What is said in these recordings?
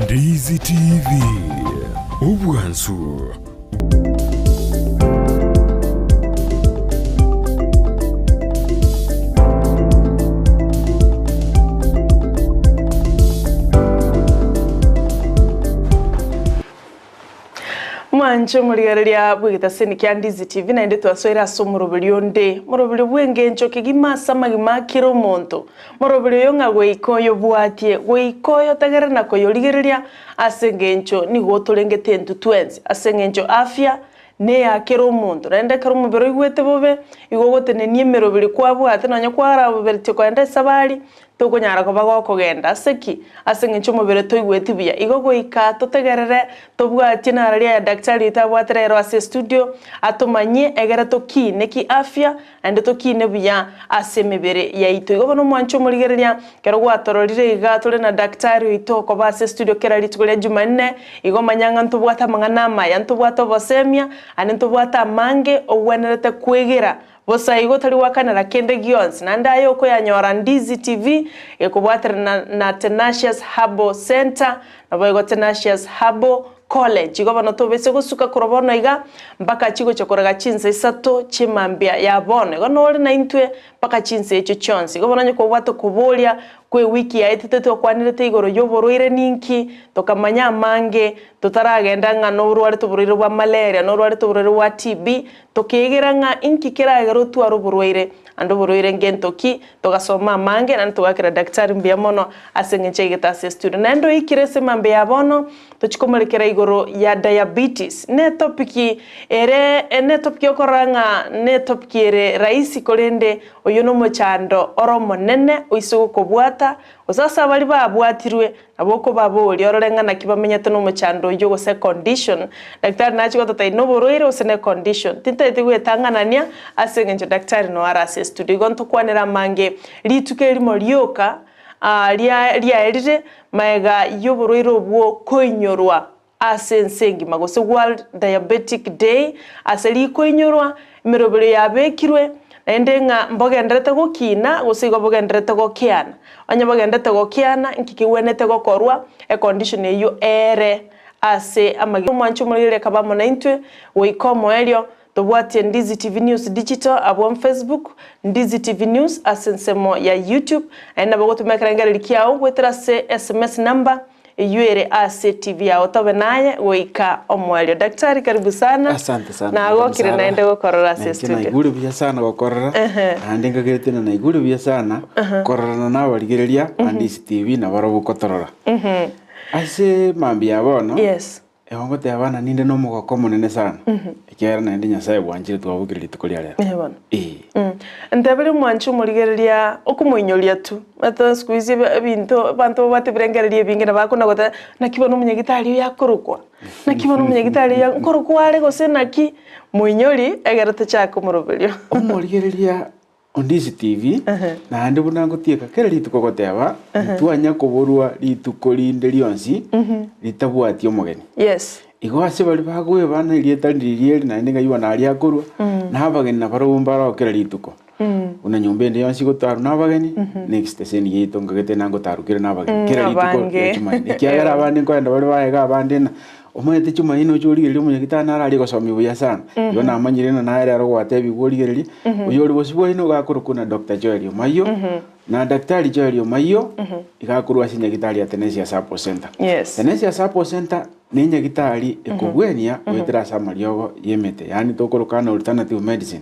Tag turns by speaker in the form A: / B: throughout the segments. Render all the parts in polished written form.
A: Ndizi TV Ubwansu.
B: Mwancho muligareria bwigita seni kya Ndizi TV na inde twaswera so murobirionde murobiri bwengencho kigima samagima kiro monto murobiri yonga gweikoyo bwatie gweikoyo tagera nako yoligereria asengencho ni gotulengete entu twenzi asengencho afya ne yakero monto rende karo mubiro igwete bobe igogote ne niemero biri kwabwate nanya kwara bobere kwenda sabari tokonyara ko bago kogenda seki asengencho mubere toigwete biya igogoika totegerere tobwati narari ya daktari tabwaterero ase studio atomanye egera toki neki afya ande toki ne biya asemebere yaito igobono mwancho murigereria kero gwatororire iga tole na daktari itoko base studio kerari tukole Jumanne igomanyanga ntobwata mangana maya ntobwata bosemia ane ntobwata mange ogwenerete kwegera bosa igo tari wakanara kende gionsi nanda yoko yanyora Ndizi TV ekubwatira na Tanacious Herbal Center na boygo Tanacious Herbal College igobono tobese gusuka kurobona iga mpaka chigo chokoraga chinse isato chimambia ya bone igono ori na intwe mpaka chinse echo chonsi igobono nyoko bwato kubolia kwe wiki ya etete okwanirete igoro yoborwire ninki tokamanya mange tutaragenda nga n'oburware tuburire bwa malaria n'oburware tuburire bwa TB tokegera nga inki kiragero twaro burwire ando burwire ngentoki togasoma mange na tugakira daktari mbia mono asengenche gitase studio nando ikirese mambe ya bono tochikomerekera igoro ya diabetes ne topiki ere ne topiki okoranga ne topiki ere raisi kolende oyono mochando oromo nene oisugo kobwata osasa bali babwatirwe aboko baboli ororenga na kibamenyete no mochando yogo se condition daktari nachi gototai no boroire osene condition tintete gwetanganania asengenje daktari no arase studio gonto kwanera mange lituke limo lyoka lia erire maega yoboroire obwo koinyorwa asensengi magose World Diabetic Day aseli koinyorwa mirobere yabekirwe endenga mbogenderete gokina gusigo bogenderete gokiana anya bogenderete gokiana nkikiwenete gokorwa e condition eyo ere ase amagi mwancho mulire kabamo na intwe weikomo elio tobwatie Ndizi TV News Digital abo Facebook Ndizi TV News asensemo ya YouTube ena bogotumekera likiao gwetera se SMS number yuere ase TV ya otobe naye weika omwalio daktari karibu sana.
C: Asante sana
B: na gokire naende gokorora ase studio
C: naiguru bya sana gokorora ande ngagete na naiguru bya sana korora na barigereria Ndizi TV na baro gokotorora ase mambi yabono
B: yes
C: ehongote abana ninde no mugoko munene sana ekera na ndi nyasaye bwanjire twabugirira tukoria
B: rero ndabere mwancho murigereria okumuinyoria tu ata squeeze bintu bantu batebirengereria bingena bakona gota nakibono umunyagitari yakorukwa nakibono umunyagitari yakorukwa are gose naki muinyori egerete chako muroberio
C: omurigereria Ndizi TV na ndi bunango tieka kera lituko goteba twanya kuburwa lituko linde lionsi litabwati omugeni
B: yes
C: igo ase bali bagwe bana ilietandiriye na ndinga yiwa na ali akorwa na abageni na barumba ro kera lituko una nyombe ndi yonsi gotaru na abageni next station yito ngagete nango tarukire na abageni kera lituko chumani kiagara abandi kwenda bali baega abandi na omwete chuma ino chorigeri umunyagitana arali gosomi buya sana yo na amanyire na naere aro gwatebi gorigereri uyori bosibwo ino gakorukuna Dr. Joel Omayio na daktari Joel Omayio igakurwa sinyagitari ya Tanacious Herbal Center
B: yes
C: Tanacious Herbal Center ni nyagitari ekugwenia wetera samariogo yemete yani tokorukana alternative medicine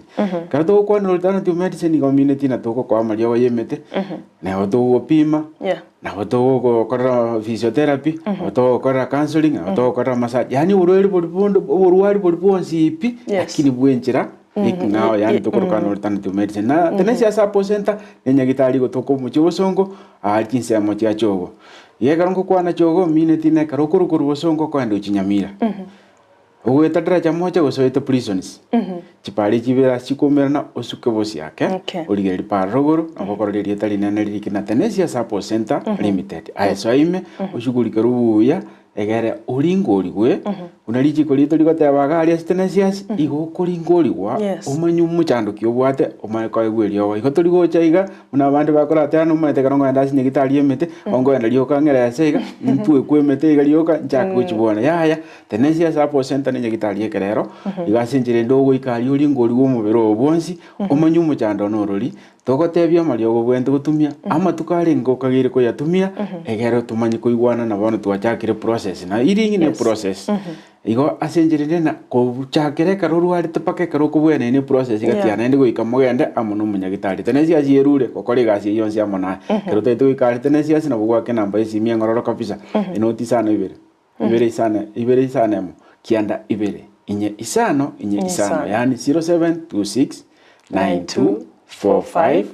C: kana tokwana alternative medicine community na toko kwa mariogo yemete na oto pima na oto gukora physiotherapy oto gukora counseling oto gukora massage yani urwari boriponsi ipi lakini bwenchira ikingao yani tokorukana alternative medicine na Tanacious Herbal Center ni nyagitari gotoko muchibosongo akinse amochi achogo yegarongo kwana chogo minute ne karokuru bosongo kwanda uchinyamira ugwetadra chamocha gosoete prisons chipali chibera chikomerana osuke bosi yake oligeri parogoro abakoreri etali nene rikina Tanacious Herbal Center Limited aiso ime oshugurikeruya egere oringorigwe unariji kolito ligote abagari Tanacious igo kuringorigwa umanyu muchando kiobwate omayeko egwerio igo toligocha iga muna bande bakora tano mate karongo ndasi nyegitari emete ongo enda lioka ngera sega ntwe kwemete iga lioka nchaka kuchibona yaya Tanacious apo center nyegitari ekerero iga sinjire ndogo ikari uri ngori wo mubero obonsi umanyu muchando norori togotebia mariogo bwente gutumia ama tukare ngokagire ko yatumia egero tumanyi kuigwana na bono twachakire process na iringi ne process igo asenjirire na ko chakire karuru ari tupake karo kubwene ne process gatiana ndi goika mugende amuno munyagitari Tanacious yerure kokore gasi yonse amona kero tetu ikari Tanacious na bugwake namba isi miengororo kabisa inoti sana ibere sana mo kianda ibere inye isano yani 0726924545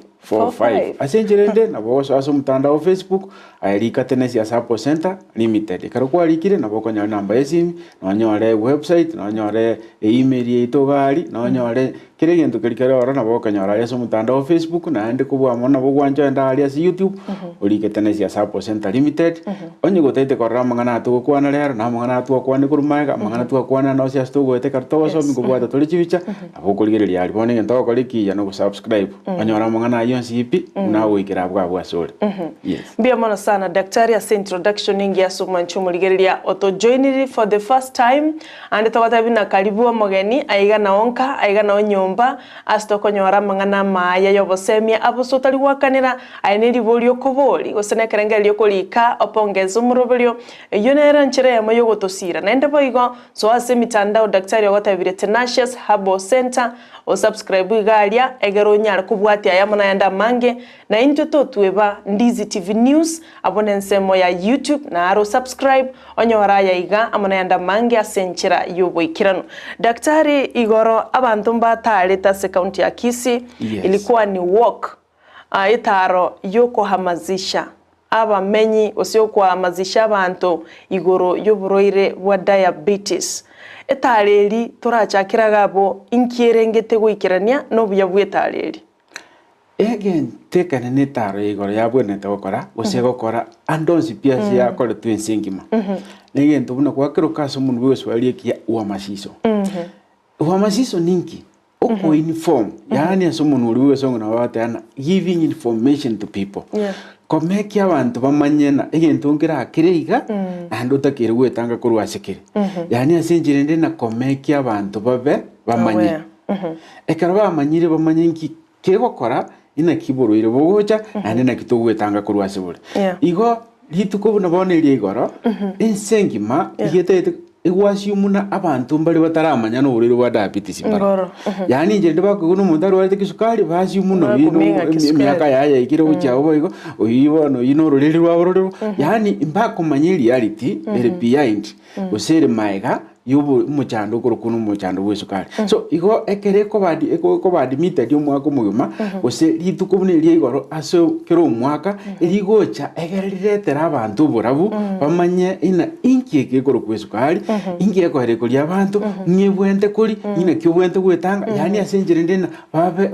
C: asenjerende na boso aso mtandao Facebook ayalika Tanacious Herbal Center Limited karukwa alikire na boko nya namba yesimu na nyore website na nyore email yeto gari na nyore kire gintu kirikare ora na boko nya aso mtandao Facebook na ande kubwa mona bugwanja enda ali as YouTube ulike Tanacious Herbal Center Limited onye gotete korra mangana tu kwana lero na mangana tu kwana kurumaiga mangana tu kwana no sia stu gote karto so mi kubwa to lichivicha aboko ligere ali bone ngento ko likiya no subscribe anyora mangana yonsi ipi na wikira bwa sore yes
B: bia mona sana daktari as introduction ingi asuma nchumuligeria auto joinery for the first time and tawata bina karibu mogeni aiga na onka aiga na onyomba astoko nyora mangana maya yobosemia abusotali wakanira aineri bolio koboli gosene kerengelio kolika opongeza umurobelio yonera nchire yamoyo gotosira na ndebo igo so ase mitandao daktari watabire Tanacious Herbal Center o subscribe igalia egero nyara kubwati ayamona yanda mange na into to tueba Ndizi TV News abone nsemo ya YouTube na aro subscribe onyora ya iga amona yanda mange asenchira yobo ikirano daktari igoro abantu mbataleta se county ya Kisii ilikuwa ni walk itaro yoko hamazisha abamenyi osio kwa mazisha abantu igoro yoburoire wa diabetes etareri turachakiraga bo inkierengete gwikirania no buya bwetareri
C: again tekane ne taro igoro yabwene tokora osegokora andonsi pia sia kole twensingima again tubuna kwa kero kaso mundu weswalie kia uamasiso uamasiso ninki oko uniform yani asomuntu uri wesongo na watana giving information to people komekia abantu bamanyena egento ngira akireiga ando takire gwetanga kurwasekire yani asenjirende na komekia abantu babe bamanye ekara bamanyire bamanyenki kegokora ina kiburuire bogocha ande na kitogwetanga kurwasebure igo lituko na bonerie igoro insengima igete igwasiumuna abantu mbali bataramanya no uriro wa diabetes mbara yani njende bakuno mundaro wale kisukari basiumuno bino myaka yaya ikire uchawo boigo oyibono ino ruriri rwa bororo yani imbako manye reality behind usere maiga yubu muchando kurukuno muchando wesukari so igo ekere ko badi meter mwaka mugima ose lituko bunerie igoro aso kero mwaka eligocha egereretera abantu burabu bamanye ina inkieke kurukwesukari ingiye ko here kuri abantu nyebwente kuri ina kyobwente gwetanga yani asenjere ndena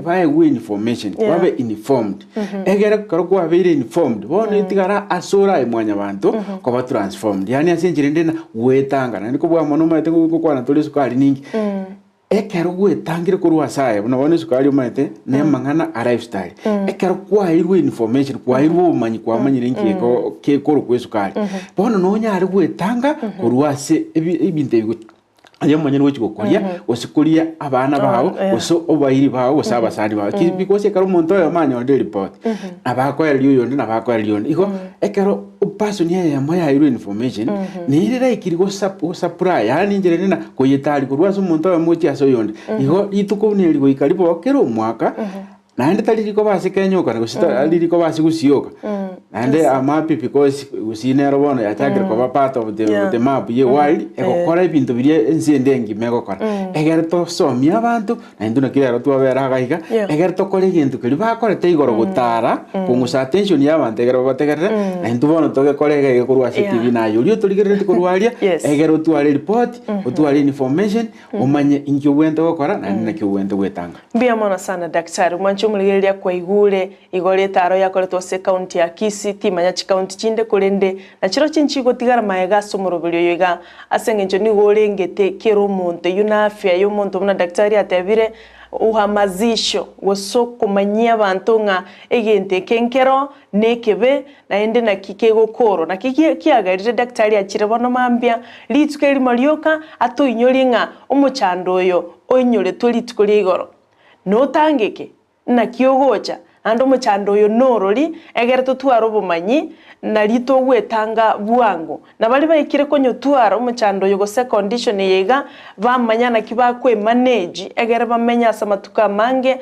C: bae information babe informed egere ko abere informed bone tigara asora imwanya abantu ko ba transformed yani asenjere ndena gwetanga nani ko bwa mono tengo kwana tole sukari ningi ekero gwetangire kurwa saye unabone sukari umate ne mangana a lifestyle ekero kwa irwe information kwa irwe umanyi kwa manyire ngieko ke koro kwesukari bono no nyari gwetanga kurwa se ibinte ayo manyire w'ikikokoria osikuria abana bawo oso obayiri bawo osaba sani bawo because ekero umuntu oyo manyo de report abakoyeriyo yondi nabakoyeriyo yondi iko ekero person ya moya irwe information ni irira ikirigo supply yani njere nina koyetali kurwa umuntu oyo muchi aso yondi iko ituko neligo ikaribo kero mwaka nande taliriko basi kenyoka ngusita aliriko basi gusioka nande amapi because usine robono ya chakira kwa part of the map ye wild ekokora ibintu birie ensendengi megokora egerto somia abantu nande nakira tu abera gaiga egerto kore gintu kiri bakore teigoro gutara kungusa attention ya abantu egero bategerera nande bono toge korega ekorwa TV na yo tuligerete korwaria egero tu ari report tu ari information umanye ingyo wento gokora nande nakyo wento gwetanga
B: bia mona sana daktari mancho murigeria kwa igure igore taro yakoretwo se county ya Kisii timanya chi county chinde kurende na chiro chinchi gotigara maega somurubiri yoiga asengenjo ni gore ngete kero muntu yuna afya yo muntu muna daktari atebire uhamazisho gosoko manyia bantu nga egente kenkero nekebe na ende na kikego koro na kiagarire daktari akire bono mambia litsuke limalioka ato inyori nga umuchando oyo onyore tolitukuri igoro no tangeke na kiogocha ando umuchando oyo norori egere tutwara obumanyi na rito gwetanga bwangu na bali bayikire konyo twara umuchando oyo gose condition yega bamanya na kibakwe manage egere bamenya samatuka mange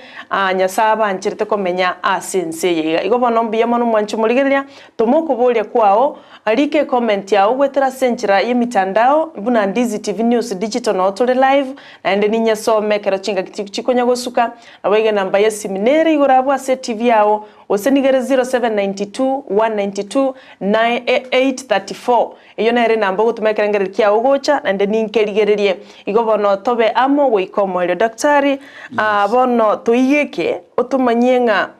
B: nyasaba nchirite komenya asense yega igo bono mbiyamo no mwanchu murigeria tomoko bolia kwao alike comment yao gwetera senchira yemitandao buna Ndizi TV News Digital no tole live na ende ninya some kero chinga chikonya gosuka na wege namba ya seminary igorabo ase TV yao osenigere 0792 192 9834 iyo na ere namba gutumekera ngere kia ogocha na ende ninkerigererie igo bono tobe amo goikomo ile daktari bono toyeke otumanyenga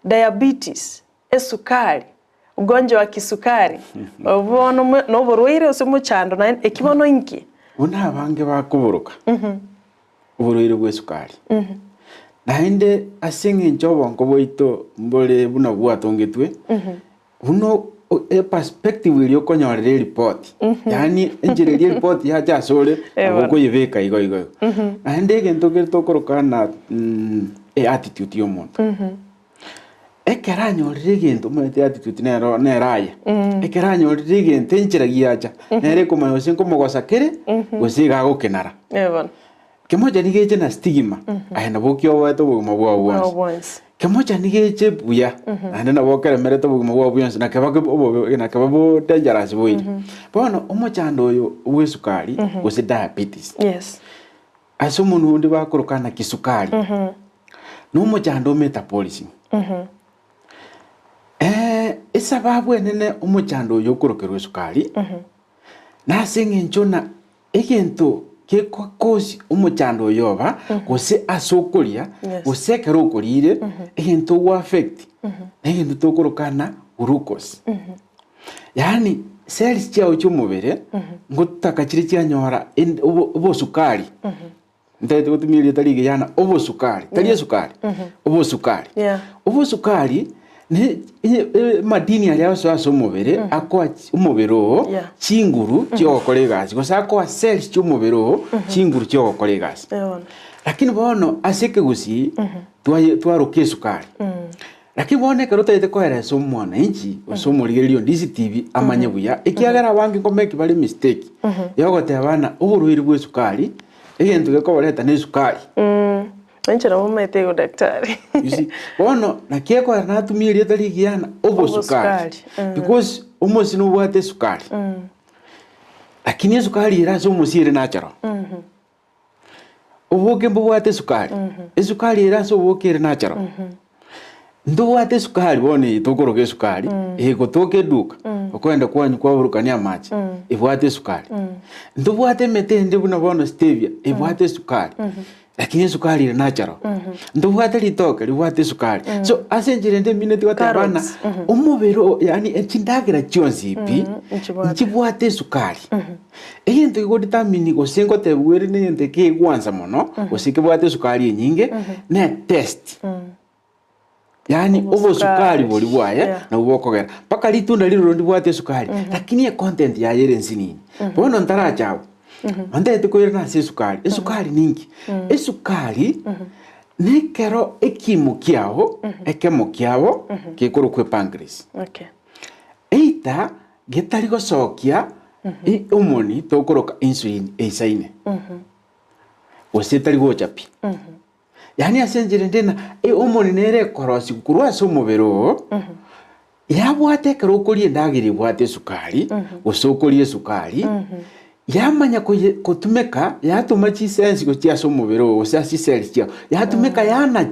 B: diabetes esukari ugonjwa wa kisukari bono no borwire osemuchando na ekibono inki
C: una bange bakuburuka uburwire bw'esukari na ende asinge njobo ngoboito mbole buna bwatongetwe uno perspective iliyo konyorere report yani enjere report ya jasole ubwo yibeka igo na ende gento gerto korokana attitude y'omuntu ekeranyorire gento mwete attitude neraya ekeranyorire gento enjiragiacha nere kumayose nkomogosa kere gosiga gukenara kemoja nigeje na stigma ahena bokyo wato buguma bwabwansi kemoja nigeje buya ahena bokere mereto buguma bwabwansi na kebabo dangerous boyi bono omochando oyo wesukari gose diabetes
B: yes
C: asumuntu undi bakorokana kisukari no mochando metabolism esababu enene omochando oyo korokerwe sukari na sengenchona egento kekwa kosi umuchando yoba gose asokoria gose kerokorire egento wa affect egento tokorokana glucose yani cells chao chumubere ngotakachire cyanyora obo sukari ndete gutumirie tarige yana obo sukari tari sukari obo sukari ne madini ali aso umubere akwa umubero chinguru cyokoregasi gosa akwa cells cyumubero chinguru cyokoregasi lakini bono aseke gusi twaruke sukari lakini bone karota ite koera so mwana inchi osomurigerio Ndizi TV amanye buya ikiagara bangi komeki bali mistake yogote abana uburuhiri bwe sukari egento gekoboreta ne sukari
B: Enchera mumete go daktari.
C: You see, bono na kieko na tumiri taligiana obo sukari. Because almost no wate sukari. Lakini sukari irazo musire natural. Oboke mbo wate sukari. Sukari irazo oboke natural. Ndo wate sukari bone tokoroge sukari ego toke duka okwenda kwanyu kwa burukania machi ibwate sukari. Ndo wate metende buna bono stevia ibwate sukari. Lakini sukari ina natural. Ndo wate litoka liwate sukari. So asenjire nde minute watabana umubero yani echindagira chonzi ipi nchibwate sukari. Eyento igodi tamini go sengo te were ne ndeke gwanza mono osike bwate sukari nyinge ne test. Yani obo sukari boli bwaya na ubokogera paka litunda liro ndibwate sukari lakini ya content ya yere nsinini bono ntara chao ande tukoyera na sukari sukari ningi sukari nekero ekimukiao ekemukiao kekoro kwe pancreas eita getari gosokia umoni tokoroka insulin eisaine osetari gochapi yani asenjire ndena umoni nere korosi kurwa somubero yabwate kero kolie ndagiri bwate sukari osokolie sukari yamanya kutumeka yatuma chisensi ko tia somubero osa cells tia yatumeka yana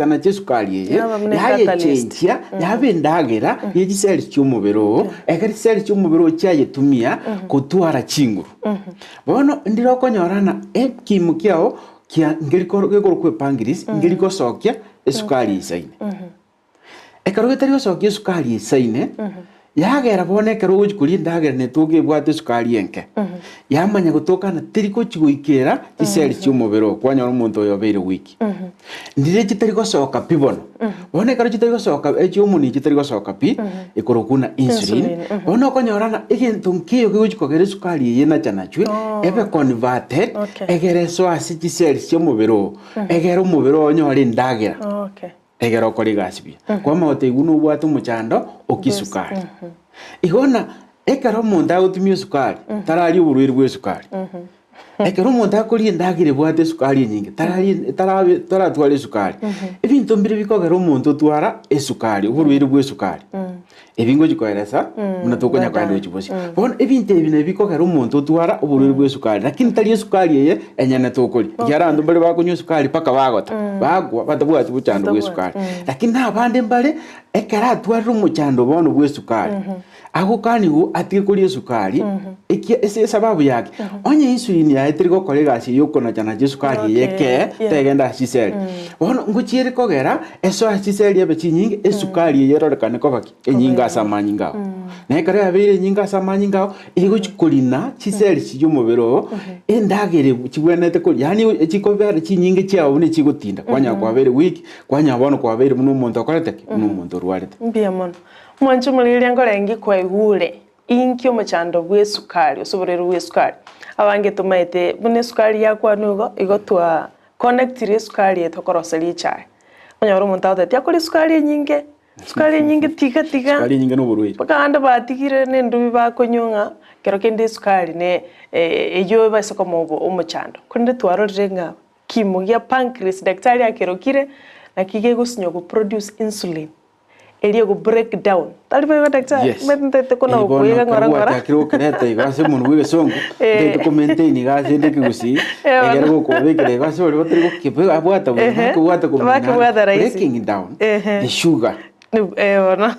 C: na sukari yaye chentia yabendagira yeji cells cy'umubero egari cells cy'umubero cyaye tumia kutwara chinguru bono ndiro konyorana ekimukiao kia ngirikoro kwe pancreas ngiriko sokia esukari isaine ekaro gitari sokia esukari isaine yagera bone kero gukuri ndagera ne tuge bwate esukari enke yamanya gutokana tiriko chiguikera iseli cy'umubero kwanya umuntu oyobere wiki ndire kitari gosoka pibono bone karo kitari gosoka ecy'umuni kitari gosoka pi ikorokuna insulin bone okonyorana igintu nkiyo gukogera esukari yena chanachwe ebe converted egere so asiki iseli cy'umubero egere umubero onyore ndagera egera okori gasibia kwa maote iguno bwate umuchando okisukari igona ekara umuntu agutumia sukari tarari uburwiri bwe sukari ekara umuntu akori ndagire bwate sukari nyingi taratwara sukari ibintu mbiri bikogera umuntu twara esukari uburwiri bwe sukari ebingo gikoeresa muna tokonya kwandi uchibosi bona ebintu ebine bikogera umuntu twara uburwiri bwe sukari lakini tari sukari yeye enyana tokori yarandu mbere bakunywa sukari paka bagota bagwa batabwa buchando bwe sukari lakini abande mbare ekara twara umuchando bono bwe sukari aho kani u atikuri sukari ese sababu yake onye insulin ya etrigo kolega si yoko na jana sukari yeke tegenda sisel bono nguchire kogera eso sisel yabe chinyingi esukari yero kane kobaki enyinga samanyinga na kare abere nyinga samanyinga ego chikolina sisel cy'umubero endagere chibwenete ko yani echikobera chinyingi cyawo ne chigutinda kwanya kwabere week kwanya bono kwabere muno muntu akorete muno muntu rwarete
B: mbiamono mwanchu mulire ngorengi kwa igure inki omuchando bwe sukari osoborero bwe sukari abange tumaite bune sukari yakwa nugo igotwa connectire sukari etokoroseli chai onyoro omuntu atati akori sukari nyinge tiga
C: sukari nyinge no burwiri
B: bakanda batigire nendubi bakonyonga kero kende sukari ne eyo basoko mobo omuchando kunde twarorire ngaba kimugia pancreas daktari akerokire na kige gusinyo go produce insulin eliyo go break down talifa daktari metete kona kuyiga ngora
C: akiro kereta igase umuntu w'ibesongo ndete comment ni gase ndeke Gusii egera go kobekere gase bari batari go abwata breaking down the sugar
B: ona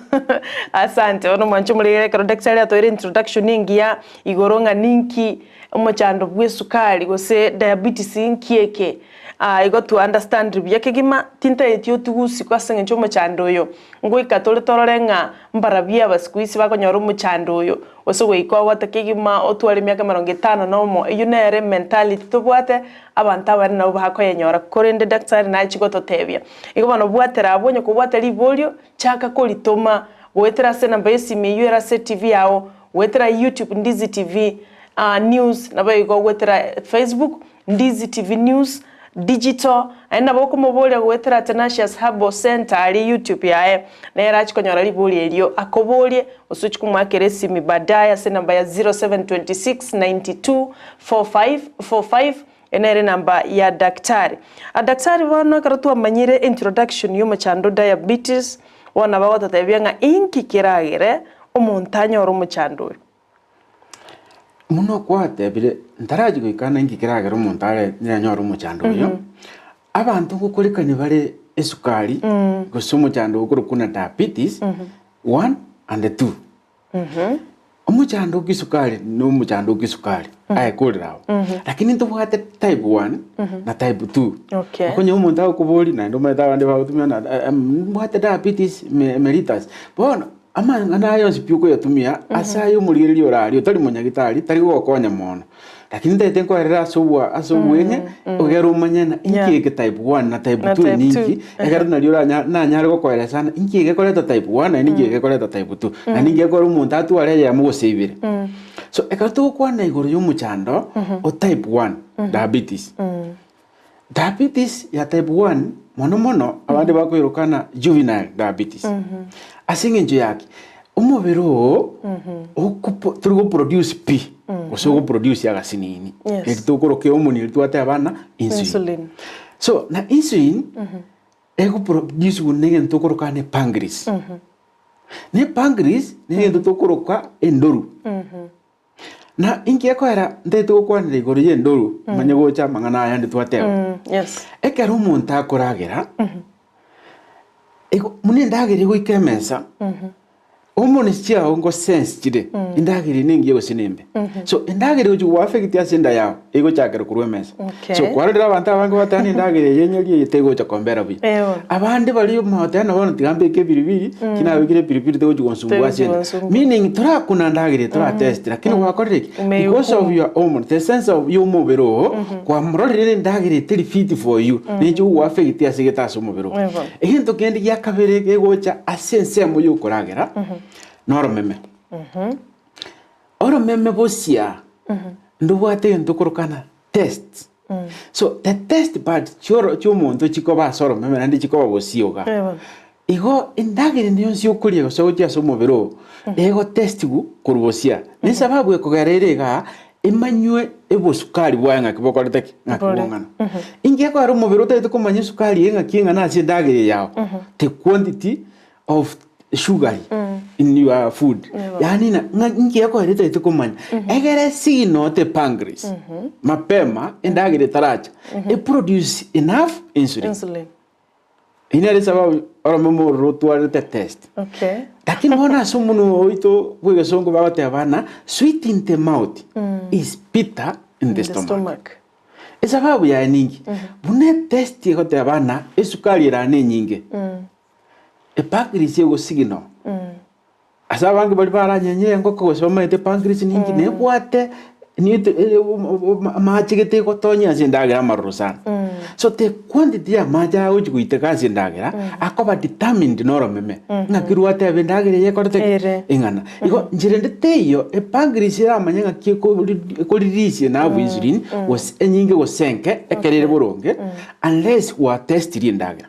B: asante ono mwanchu mulire kero daktari atoire introduction ingia igoronga ninki omuchando bw'esukari gose diabetes inkieke I got to understand byake gima tinta etio tugusi kwasenge cyo muchando yo ngo ikatole tororenga mbarabia basikuisi bakonyoro muchando yo osogwe ikwa watakigima otwale myaka 50 nomo yunere mentality to bwate abantu abari nabo bakoyenyora korende daktari na chigoto tebya iko bano bwatera abonye ko bwateri bolio chaka kolitoma wetera se namba yesimi yera se TV yao wetera YouTube Ndizi TV news nabayigo wetera Facebook Ndizi TV news digital aina boko mobole gwetera Tanacious Herbal Center ali YouTube yae na era chikonyora libuli elio akobolie osuchikumwakere simi badaya se namba ya 0726924545 enere namba ya daktari daktari wana karatu amanyire introduction yo machando diabetes wana bagota tebyanga inki kiragire omontanyo oro machando
C: muno kwate bire ntaraji kwikana ingi kiragero umuntu are nyanyoro muchando yo abantu gukorekane bare esukari gusumo chando gukurukuna diabetes 1 and 2 umuchando gisukari no muchando gisukari ayikolerawo lakini ntubwate type 1 na type 2
B: okay
C: akonye umuntu akuboli na ndo meta bande batumya na mbwate diabetes mellitus bona amanga nayo sipyuko yatumia asayo muliriri orari otari munyagitari tari gokonya mono lakini ndete nkorera asobwene ogero umanyana inkiege type 1 na type 2 ninki egero na liora na nyare gokorera sana inkiege koreta type 1 na inkiege koreta type 2 na ninge kora umuntu atware ya mugosebire so ekarto kwana igoro y'umuchando o type 1 diabetes diabetes ya type 1 mono abandi bakwirukana juvenile diabetes asinge nje yake umubiro turigo produce p osogo produce ya gasinini ekitokoroke omuni twate abana insulin so na insulin ego produce unenge ntokoroka ne pancreas ne pancreas ne ntokoroka endoru na inki yakwera ndeto kwanire igoro yendoru manyago cha mangana yandi twateo
B: yes
C: ekero umuntu akoragera ego munendagere go ikemensa hormones chia ongo sense chide indagire ningi yo sinembe so indagire uju wa affect ya senda yao ego chakere kurwemesa so kwarira abantu abange batani indagire yenyeri yetego cha kombera bi abande bali motana bono tigambe ke biribiri kina wigire biribiri tego konsumwa senda meaning tora kuna ndagire tora test lakini wakorire because of your hormone the sense of your mobero kwa mrorire ndagire tiri fit for you neju wa affect ya sigeta so mobero ehinto kendi ya kabere ego cha asense mo yo koragera noro meme oro meme bosia ndubwate ndukurukana test so the test part choro muntu chikoba soro meme nandi chikoba bosioga igo indagire niyo siokuria so chia so mobero ego test gu kurubosia ni sababu ekogererega imanywe ebo sukari bwanga kibokorete ngakibongana inge ko aro mobero tete kumanya sukari enga kinga na sindagire yao the quantity of sugar in your food yani na ngiye ko rete te kumanya egere si no te pancreas mapema indagire taracha it produce enough insulin inere sababu ora memo rotuare te test lakini ona sumuno oito bwege songo bagote abana sweet in the mouth is bitter in the stomach sababu ya ningi bune test yote abana esukari ra ne nyinge pancreas yego sigino asa bangi bali baranyenye ngoko gosoma ite pancreas ningi ne bwate ni maachigete ko tonya sindagira marusana so the quantity ya maja uji kuite kasi ndagira akoba determined noro meme ngakirwate bendagira ye korte ingana iko njirende teyo pancreas ya manyanga ko release na insulin was enyinge go senke ekerere boronge unless wa test rindagira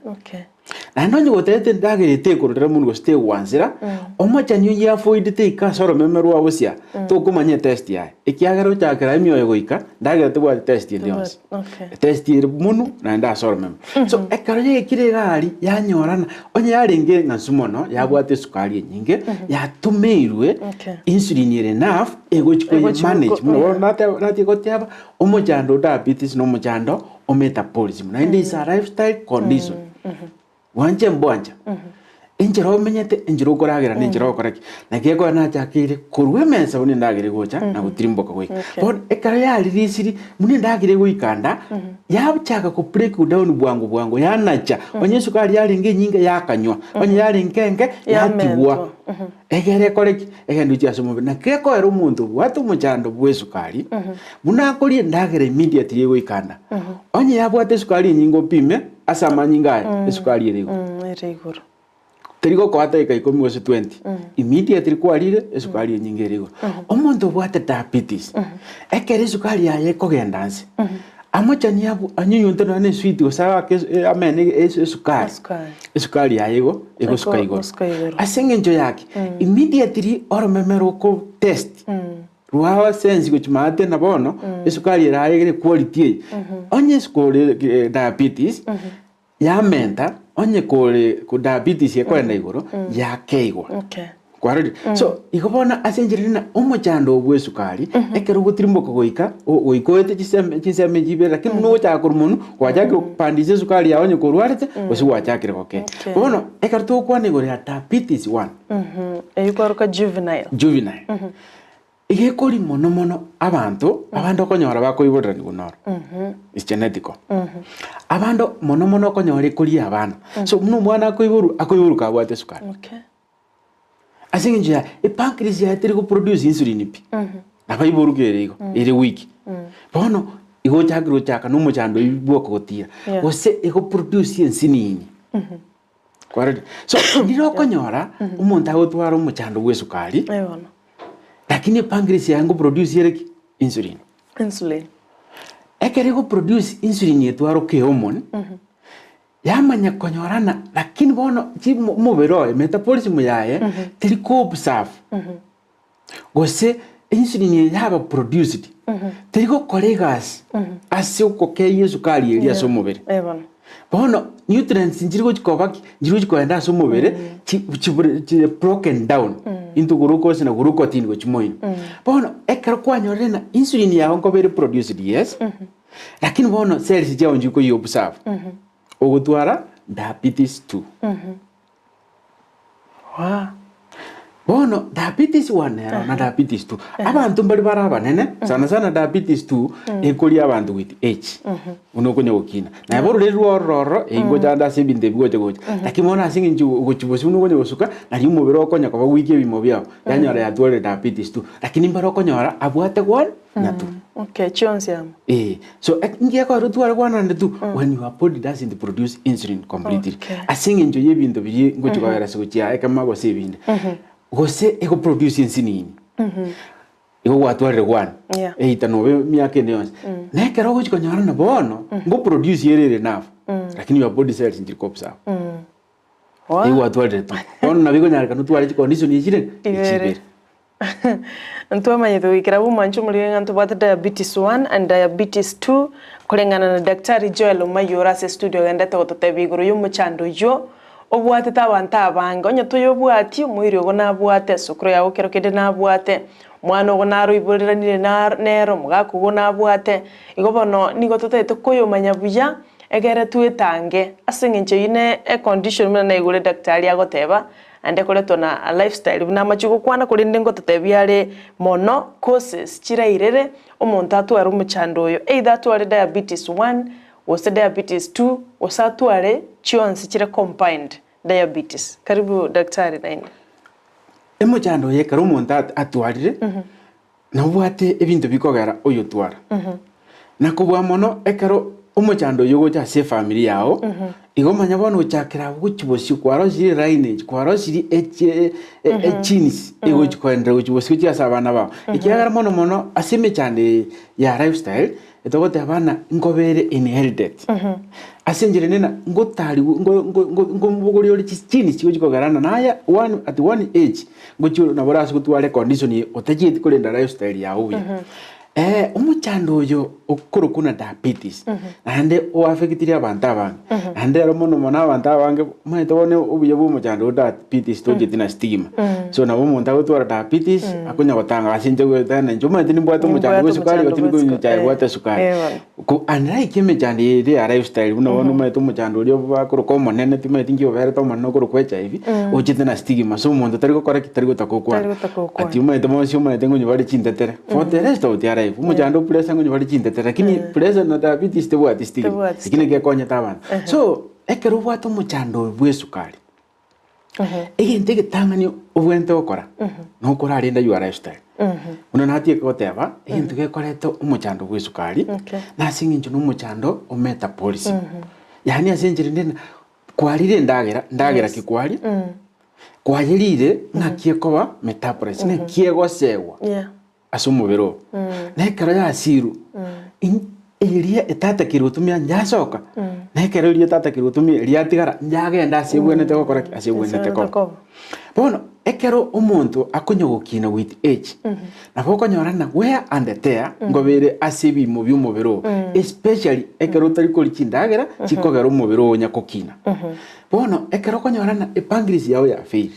C: na ndonye gotete ndagire te kurira mungu ste wanzira omacha nyo ya foid te kasoro memeru wabusia to kumanya test ya ikiagaro chakira imyo goika ndagire te bwa test ndions test iri munu na nda soro mem so ekaraje kire gari ya nyorana onye yarenge ngasumono ya bwate sukari nyinge ya tumeirwe insulin ire enough ego chiko manage muno nate gotiaba omojando diabetes no mojando o metabolism na ndi is a lifestyle condition wanje mbwanja injiro menyete injiro koragira ninjiro koraki na keko na chakire kurwe mensa buni ndagire gocha na gutirimboka gwe bon ekara ya lirisiri muni ndagire gwikanda yabuchaka ku break down bwangu ya nacha onye sukari yali nge nyinga yakanywa onye yali nkenge yatiwa egere koreki egendu cha somo na keko ero muntu watu muchando bwe sukari muna koli ndagire immediately gwikanda onye yabwate sukari nyingo pime asa manyinga sukari irigo
B: irigoro
C: terigo ko ata ikai komi wose 20 immediately ko alire sukari nyinga irigo omuntu bwate diabetes ekere sukari yaye ko gendanse amachani abu anyunyu ntana ne sweet osawa ke amene sukari yaye go ego sukari go asenge njo yake immediately oro memero ko test ruwa sense ko chimate na bono sukari yaye quality onye skole diabetes ya menta onye kole ku diabetes yako enda igoro ya keigwa kwarodi so ikobona asenjirina omochando obwe sukari ekero gutirimboka goika oikoete chiseme jibe lakini no cha kurumunu wajake pandise sukari ya onye korwarete osi wachakire goke bono ekero to kwane gore ya diabetes 1
B: eyikwaruka juvenile igekori mono abantu konyora bakoibora ni gunora is genetical abantu mono konyora kuri abana so muno mwana akoiburu ka bwate sukari asinginja pancreas ya tiri ko produce insulin pi na baiburu gerego iri weak bono igo chagiro chaka no mochando ibwoko gotira ose ego produce insulin kwaredi so ndiro konyora umuntu agotwara mochando gwe sukari lakini pancreas yangu produce yere insulin ekere go produce insulin yetwaro ke hormone yamanya konyorana lakini bono mubero metabolism yaye tiri ko observe gose insulin yaba produced tiri ko colleagues asio ko ke yesukari yeri so mubere bono nutrients njirigo chikobaki njirigo chikoenda so mubere chi broken down into glucose na glucose go chimoino bono ekero kwanyorena insulin yaho ko very produced yes lakini bono cells jawo njiko yo observe ogutwara diabetes 2 wow
C: bono diabetes 1 na diabetes 2 abantu mbali baraba nene sana diabetes 2 ekoli abantu with age unokunya gukina na boru rero roro ingo janda sebinde bigoje goje lakini mona asingi nju ugochibosi unokunya gusuka na ri mubiro okonya kwa wiki bimo byao yanyora ya twere diabetes 2 lakini mbaro okonyora abwate 1 na 2
B: okay chonsiam
C: so ngiye ko rutware 1 and 2 when your body doesn't produce insulin completely asingi nju yebinto biri ngochi kwa yara sukuchia ekama go sebinde gose ego produce insulin ego watware 1 eita no miaka neons na kero gochi konyara na bono go produce yerere naf lakini your body cells ndikopsa ego watware 2 bono na bigo nyara kanu tware condition yire ikibere
B: Ntwa manyeto wikirabu manchu muliwenga ntubata diabetes 1 and diabetes 2 kulengana na daktari Joel Omayio rase studio gandete gototebiguru y'umuchando yo obwate tabanta abange onye tuyobwati muiri ogona bwate sukro yawo kero kede na bwate mwana ogona ruiburiranire na nero mugako gona bwate igobono nigo totete koyomanya buya egere tuetange asinginche ine a condition mena na igure daktari agoteba ande koleto na a lifestyle buna machuko kwana kulinde ngo totebiare mono causes chirairere omuntu atwara umuchando oyo either atware diabetes 1 wose diabetes 2 wose atware chionsi chire combined diabetes. Karibu daktari naini
C: umuchando ye karo omuntu atwarire na bwate ebintu bikogera oyo twara na kubwa mono ekaro umuchando yogo cha se family yao igomanya bono chakira guchibosi kwaro siri lineage kwaro siri genes ego chikwendera guchibosi chia sabana ba ikiagara mono asime chande ya lifestyle etogote abana ngobere inherited asenjere nena ngotari ngomugori ori genes chigo chikogarana naya at one age gocho na borasu gutware condition otagiye kurenda lifestyle yawo umuchando yo okoro kuna diabetes ande o affectiria abantu abange ande ero mono abantu abange mwetone ubuye bumuchando diabetes toje tina stigma so na bomuntu agotwara diabetes akunya gotanga asinje gwetana njuma tini bwato muchando sukari otini ko chai bwata sukari ko anrai kime chande ya lifestyle uno mweto muchando rio bakoro komo nene time tingi overe to manno koro kwecha hivi oje tina stigma so muntu tariko kora kitari gotakokwa ati mweto mo si mweto ngo nyibari chintetere for the rest of the life umuchando pressure ngo nyibari chintetere lakini pressure na diabetes te bwati stigma lakini ke konya tabana so ekero bwato muchando bwe sukari egente getangani obwente okora no kora arenda you lifestyle una natie koteba egente gekoreto umuchando bwe sukari na singinjo no muchando o metabolism yani asenjire ndena kwarire ndagera kikwari kwayirire nakie koba metabolism ne kiego sewa asumubero na ekara ya asiru iria etata kirutumia nyasoka na ekara iria etata kirutumia iria tigara njagenda asibwene te gukora asibwene te ko bono ekero omuntu akonyogokina with age na bokonyorana where and there ngobere asibi mu byumubero especially ekero tari kuri kindagera chikogera umubero nyakokina bono ekero konyorana pancreas yawe ya fail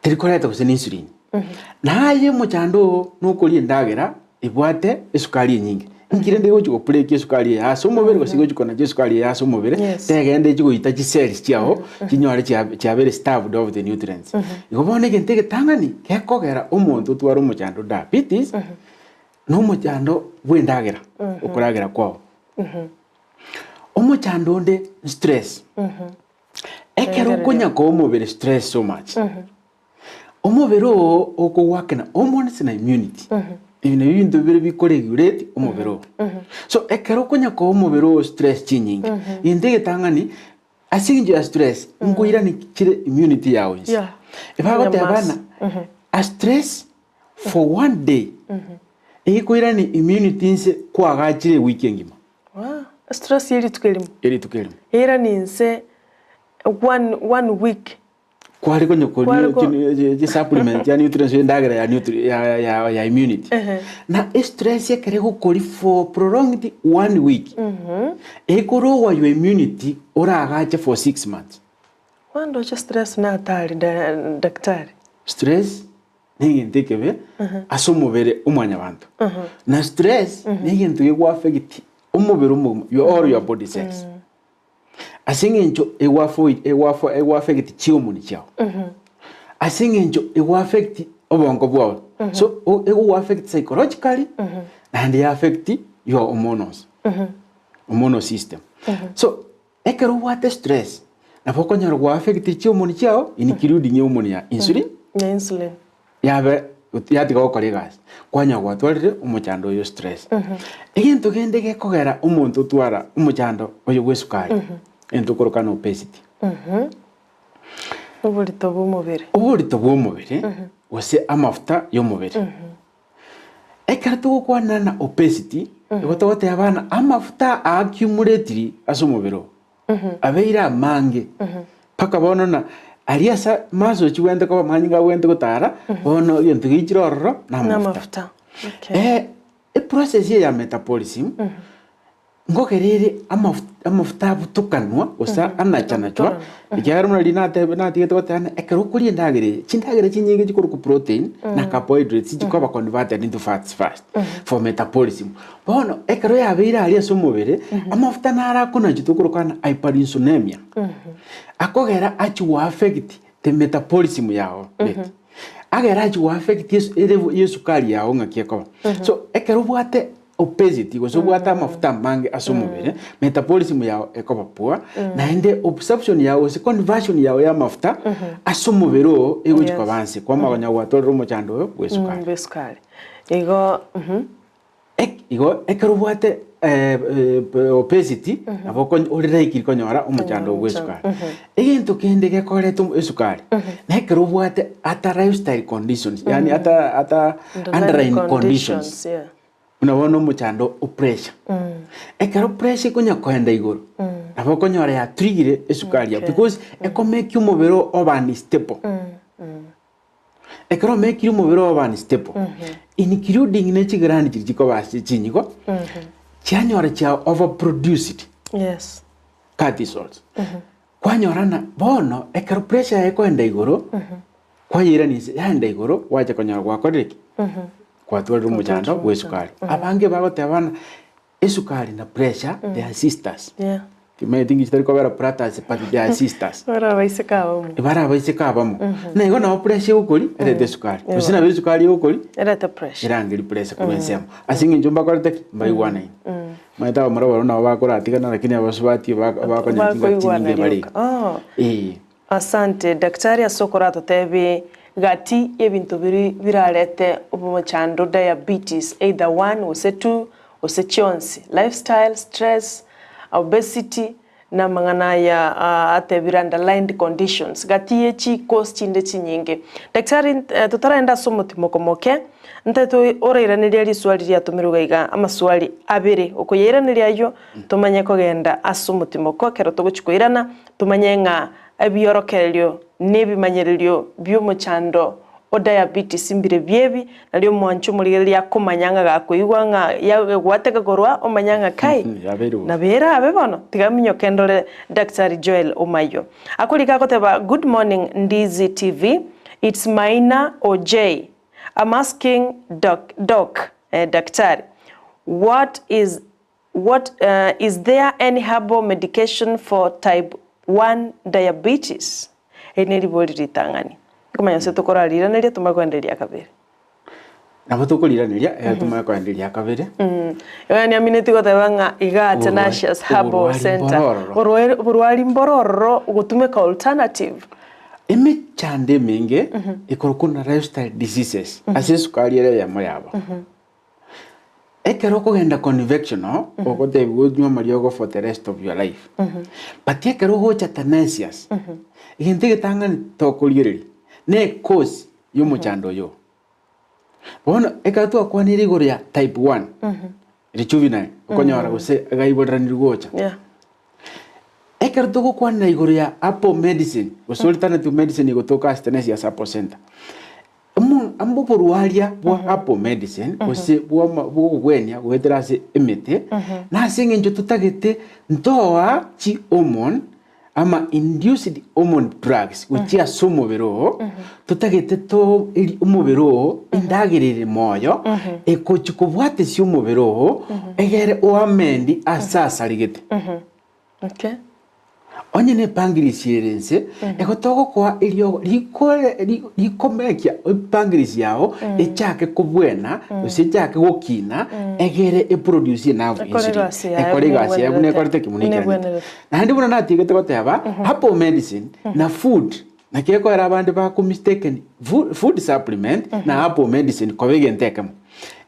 C: tari koreta gusena insulin naye muchando nukuri ndagera ibwate isukari nyingi ngire ndego chiko pleki isukari ya somobere gosigo chikona isukari ya somobere tegende chiko itachi cells chiao chinyore chiabere starved of the nutrients igobone gentege tangani kekogera omuntu twaro muchando diabetes no muchando bwendagera okuragera kwao omuchando nde stress ekero kunya ko omubere stress so much omubero okowakena omonse na immunity ibintu bintu bire bikoregulate omubero so ekero kunya ko omubero stress chinyingi indege tangani asingi ya stress ngoira ni kire immunity yawe ibagote abana a stress for one day ikoira ni immunity nse kwagachire weekend ngima
B: stress yeri tukelimo era ni nse one week
C: kwari konyo ko supplement ya nutrients ndagera ya immunity na stress yakere ko kori for prolonged 1 week ekoro wa your immunity ora agache for 6 months
B: wando cha stress na atari daktari
C: stress ningi ndekebe asomubere umwanya abantu na stress ningi ndwe affect umubere your body cells asingencho ewa affect chiomuni chao asingenjo it will affect obongo bwao. So it will affect psychologically and it affect your hormonal system. So ekero what stress na poko nyaro will affect chi hormone chao including hormone ya insulin.
B: Insulin.
C: Yabe yatiga okore gas kwanya gwatwarire umuchando yo stress. Egintu gende gekogera umuntu twara umuchando oyo gwesukari ento korokana obesity.
B: Uburito bw'umubiri wose amafuta y'umubiri. Ekara kwana na obesity gotogote abana amafuta accumulate asumubiro abeira mange paka bonona aliasa mazo chiwende ko manyinga wende gutara bono yento gichirororo na mafuta. Okay. Process ya metabolism ngokerere amafuta butukanwa osa anachanachwa ikyaro muri nati getotana ekero kuri ndagire chinyinge gikuru ku protein na carbohydrates gikoba converted into fats fast for metabolism bono ekero yabeira ali asumubere amafuta nara kuna gitukuru kana hyperinsulinemia akogera achi affect the metabolism yao agera achi affect yesukari yao ngakieko so ekero bwate obesity goso bwata mafuta mange asumubere metabolism yao ekoba poa na ende absorption yao se conversion yao ya mafuta asumubero egujiko banse kwa maganya watorro mochando wesukari igo ekero bwate obesity aboko urira ikirikonyora umuchando wesukari egintu kende gekoretu esukari na ekero bwate ata lifestyle conditions yani ata underlying conditions unabona umuchando pressure ekero pressure kunya kwenda iguru aboko nyora ya trigger esukari because eko make umubero over stable ekero make umubero over stable including nechigrani chiko basi chinyiko chanyora cha overproduced cortisols kwanyorana bono ekero pressure eko enda iguru kwayira ni enda iguru wacha konyora gwakoreki kwatwara umuchando wesukari abange bagote abana esukari na pressure they are sisters kime tingi historiko vera pratas but they are sisters bara baise kabamo na igo na pressure ukuri erete sukari usina besukari ukuri erete pressure
C: irangiri pressure kubensema asingi njumba korete mbayiwana maita mara na bakora atigana lakini abasubati bakonya kinga bari
B: asante daktari asokora totebi gati ebintu birarete obumochando diabetes either one ose two ose chionsi lifestyle stress obesity na mangana ya atebira underlined conditions gati echi cause chinde chinyinge daktari tutaraenda somo timokomoke nteto oreiraniria riswali ria tumiruga iga amaswali abiri okoyeiraniria yo tumanye kogenda asumutimoko kero tuguchikoirana tumanye nga ebiorokelio nebimanyererio by'umuchando o diabetes imbire byebi nalyo mwancho murigeria kumanyanga gakuigwa nga yagwateka gorwa omanyanga kai nabera abebono tigaminyo kendole Dr. Joel Omayio akulika koteba good morning Ndizi TV it's Maina OJ I'm asking doc Daktari what is there any herbal medication for type 1 diabetes eneri boli ritangani kumanya se tokorarira neria tumakwenderia kabere
C: nabo tokoriraneria tumakwenderia kabere
B: yani amineti gotebanga iga Tanacious Herbal Center burwari mbororo gutumeka alternative chande menge ikorokuna lifestyle diseases asesukari ere ya moyabo ekero kogenda convectional ogote bugonywa mariogo for the rest of your life but ekero gocha Tanacious iginte gitangani tokuriri ne cause y'umuchando yo bona ekatu akwaniri goria type 1 juvenile okonyora gose agaiborani gocha ekero to kwana igoria Apple medicine alternative medicine igotoka Tanacious Apple Center ambo porwaria bwa Apple medicine ose bwa gwenya gweterase emete na singe njo tutagete ntoa chi hormone ama induced hormone drugs which are somobero tutagete to umobero indagirire moyo ekochikobwate si umobero egere o amendi asasa ligete
C: onye ne pancreas yerense egotoko kwa ilio likomekia pancreas yao echake kubwena usechake gukina egere produce enough insulin ekore gasi ya bune korete kimunika na ndi buna natigete goteba Herbal medicine na food na keko era abandi ba ku mistaken food supplement na Herbal medicine kobege ntekamo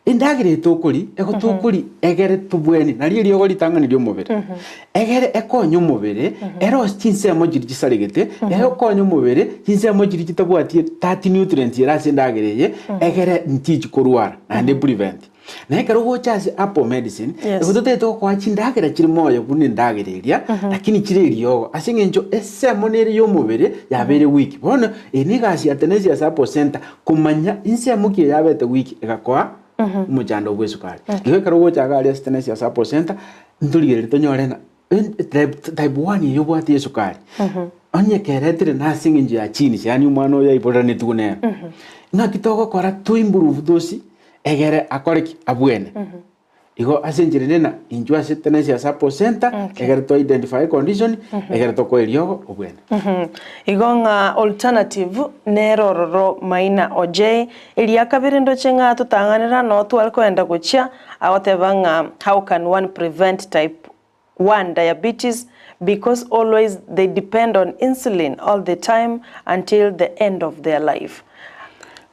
C: indagire tukuri egotukuri egere tubweni nari rio goritanga niryo mubere egere ekonyo mubere ero chinse mojiri gisaregete ero konyo mubere chinse mojiri kitabwatie 30 nutrients irase ndagireye egere ntiji kurwara and prevent na ekero gochaze Herbal medicine egotote to kwa chindagira kiri moyo bune ndagireria lakini kiri rio asingenjo esemo neri yo mubere yabere week bona enigasi atenesi ya Herbal center kumanya inse mukie yabete week egakwa mujando gwesukari iwe karogo chagali asitenesi ya Herbal center ntuligere tonyorena type 1 yo bwati esukari onye keretire na singinji ya chini yani umwana oya ibora netune na kitoko kora to improve dosi egere akoreki abwene igo asenjire na injua asitenesi ya Herbal center egere to identify condition egere to ko eliogo obwene
B: igo nga alternative nerororo maina oje ili akabire ndo chenga tutanganira no twalikoenda guchia awatebanga how can one prevent type 1 diabetes because always they depend on insulin all the time until the end of their life.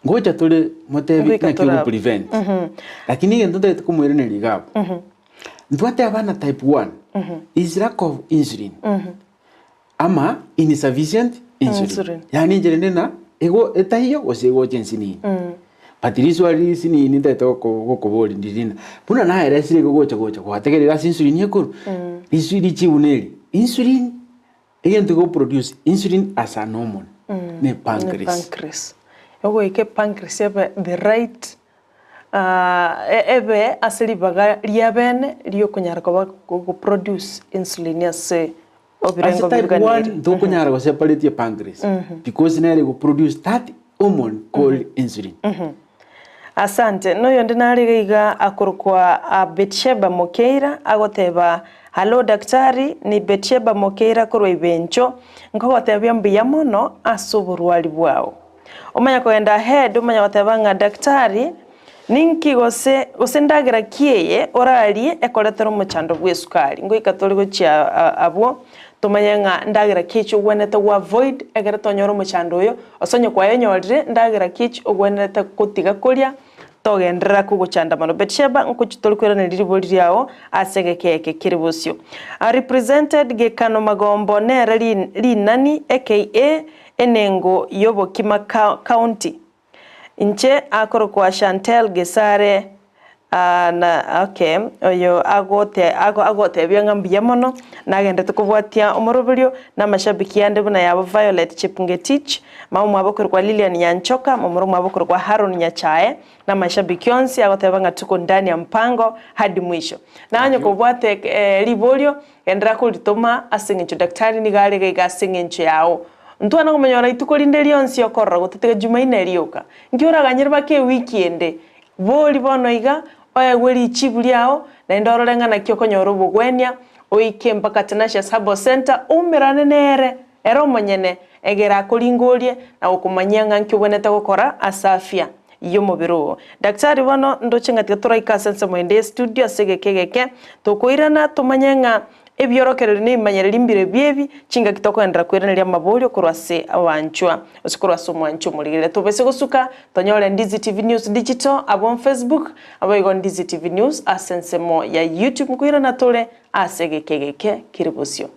C: Ngoja tole motebi na kiu prevent lakini ngendo ndio tukumwere ne ligapo ndwate abana type 1 is lack of insulin ama insufficient insulin yani jerene na ego etahiyo osego jensini patiriswa risini ni tato ko ndina puna na era sire gocha kwategerera insulin yekuru insulin chiuneli insulin egento go produce insulin as a normal ne pancreas
B: ogo ike pancreas ebe the right ebe asili baga liabene liyo kunyara ko produce insulin yase obirengo
C: biganiri do kunyara ko separate pancreas because nere go produce that hormone called insulin.
B: Asante no yonde nariga akurukwa Betsheba Mokeira agoteba hello daktari ni Betsheba Mokeira kurwa ibencho nkogotebya mbiya mono asuburwali bwao omanya koenda ahead omanya watebanga daktari ninki gose ndagira kieye orali ekoletero muchando bwesukari ngo ikatori gochia abo tumanyenga ndagira kicho gwenete wa avoid egere tonyoro muchando yo osonye kwa yenyorire ndagira kicho gwenete kutiga kolya togendera kuguchanda mano Betsheba nkuchitolikwera neliribo lyao asegekeke kiribosyo represented Gekano Magombo nera linani aka enengo yobo Kima County inche akoro kwa Chantel Gesare na okay oyo agote byangambiye mono nagenda tukubwatia omorobilyo na mashabiki yande buna yabo Violet Chipngetich mamu abokoro kwa Lilian Nyanchoka mamu abokoro kwa Haron Nyachae na mashabiki yonsi agotebanga tuko ndani ya mpango hadi mwisho nanyo kubwate libolyo endra kulitoma asingincho daktari ni gale ga asingincho yao ntwana kumenyora itukolinde lyonsi yokorra gutete Jumaine lyoka ngiora ganyirba ke weekend boli bono iga oya gweli chibuliao na ndororenga na kyoko nyoro bugwenya oike mpaka Tanacious Herbal Center umirane nere ero monyene egera kulingolie na ukumanyanga nkiboneta gukora asafia iyo mubiro daktari bono ndochenga turaika sense mwende studio segekegeke tukoirana tumanyenga ebyorokerere ni manyerera imbire byebi chinga kitoko endra kweranira mabolyo kurwase abanchwa usikurwase umwancho muligire tubese gusuka tonyole Ndizi TV News Digital abon Facebook abayigo Ndizi TV News asensemo ya YouTube mukwirana tole asegekegeke kiribosyo.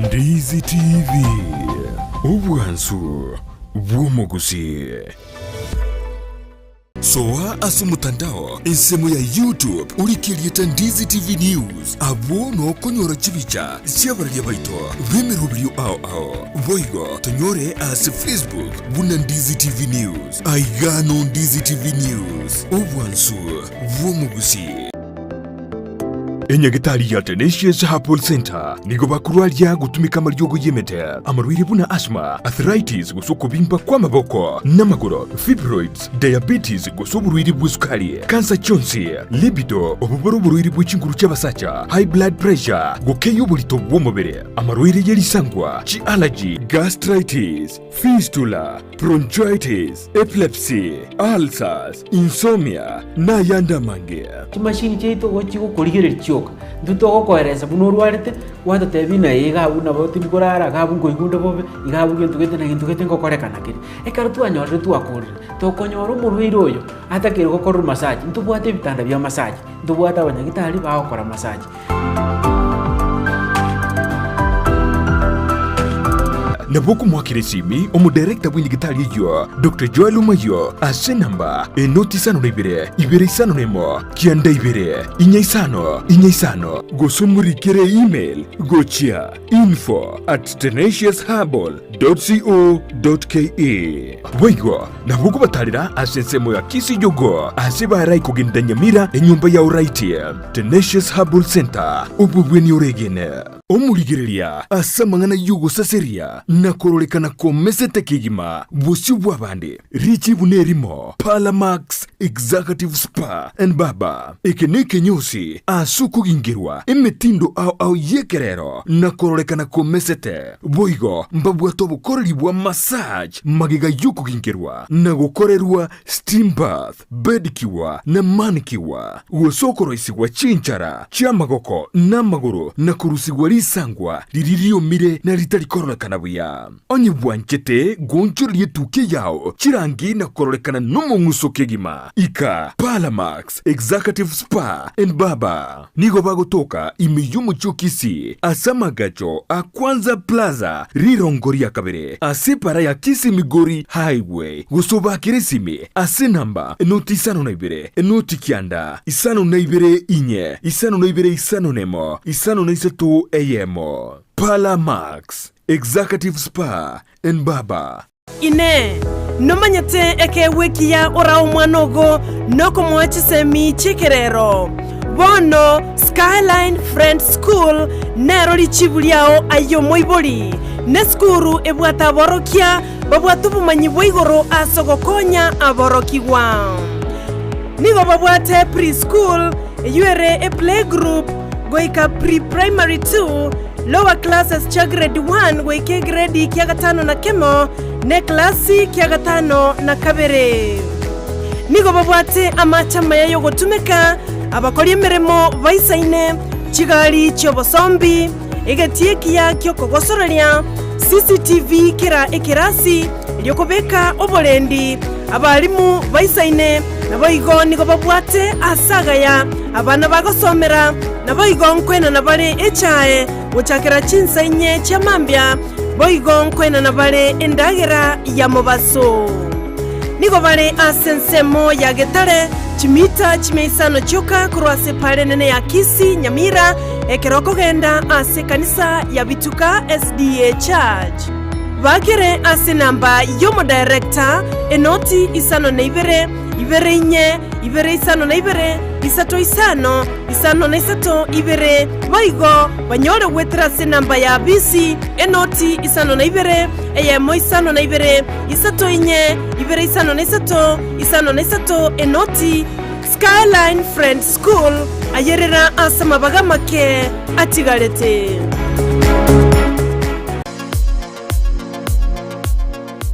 A: Ndizi TV ubwansu bw'omugusi. Soa asu mutandao insemo ya YouTube ulikirieta Ndizi TV News abo no konyora chibicha siabarya baito bemerubrio ao voigo tonyore as Facebook buna Ndizi TV News aigano Ndizi TV News obwansu Gusii. Enyagitari ya Tanacious Herbal Center nigo bakurwaria gutumika maryogo yemete amarwire buna asthma, arthritis gusuko bimba kwa maboko n'amaguru, fibroids, diabetes gusoburwire bw'isukari, cancer chonsi, libido obuboro burwire bw'ikinguru cy'abasacha, high blood pressure gukeyo bulito bw'umubiri, amarwire yerisangwa, chi allergy, gastritis, fistula, bronchitis, epilepsy, ulcers, insomnia na yanda mange.
D: Kimashini cheito gochigo kurigere choka nduto koereza bunurwarite wata tebina yiga buna boti bikorara gabu ngoigundo bobe igabu gentu gete na gintu gete ngokorekana kiri ekaro twanyorre twakurire tokonyora umurwire oyo atakire gukora massage ntubwate bitanda bya massage ndubwata abanyagitari bakora massage.
A: Naboku mwakiresimi omudirector w'indigitari yo Dr. Joel Omayio ase namba enoti sano ibere isano nemo kianda ibere inya gosomurikere email gochia info@tenaciousherbal.co.ke Waigo naboku batarira ase nsemo ya Kisii yogo ase barai kugenda Nyamira enyumba ya uraiti Tanacious Herbal Center ubugweni oregene omurigereria asa mangana yugo saseria na korolekana komesete kigima busi bwabandi richi bunerimo Palamax Executive Spa and Baba ekeneke nyosi asuku gingirwa emetindo au yekerero na korolekana komesete boigo mbabwato bukoreri bwa massage magiga yuko gingirwa na gukorerwa steam bath bedikiwa na manikiwa usokoro isigwa chinchara chamagoko na maguru na kurusigwa sangwa liririo mire na ritari korolekana buya onye bwanchete gonchori yetuke yao chirangi na korolekana nomunguso kegima ika Palamax Executive Spa and Baba nigo bagotoka imiyumu chukisi asamagacho akwanza plaza rirongoria kabere asepara ya Kisii Migori Highway gusoba kirisimi ase namba enoti isano na ibere enoti kianda isano na ibere inye isano na ibere isano nemo isano na isatu ayemo Palamax Executive Spa and Baba
B: ine nomanyete eke wekia ora umwanogo noko mwachisemi chikerero bono Skyline Friends School nero lichibuliao ayo moiboli ne skuru ebwata borokia babwatu bumanyi bwigoro asogokonya aborokiwa nigo babwate preschool yuere a playgroup goika pre-primary 2 lower classes cha grade 1 goike grade kia gatano na kemo ne klasi kia gatano na kabere nigo babwate amachama yayo gotumeka abakori emeremo baisaine chigali chobosombi egetie kia kyo kogosororia CCTV kira ekirasi lyokobeka obolendi abalimu baisaine naboigo nigo babwate asagaya abana bagosomera naboigo nkwena nabale echae gochakira chinsainye chamambya boigo nkwena nabale endagera ya mobaso nigo bale asensemo ya getare chimita chimeisano choka kurwase pale nene ya Kisii Nyamira ekeroko genda ase kanisa ya Bituka SDA Church bakere ase namba yomo director enoti isano na ibere inye ibere isano na ibere isato isano na isato ibere boigo banyore wetra ase namba ya BC enoti isano na ibere eyemo isano na ibere isato inye ibere isano na isato enoti Skyline Friends School ayerera asama bagamake atigarete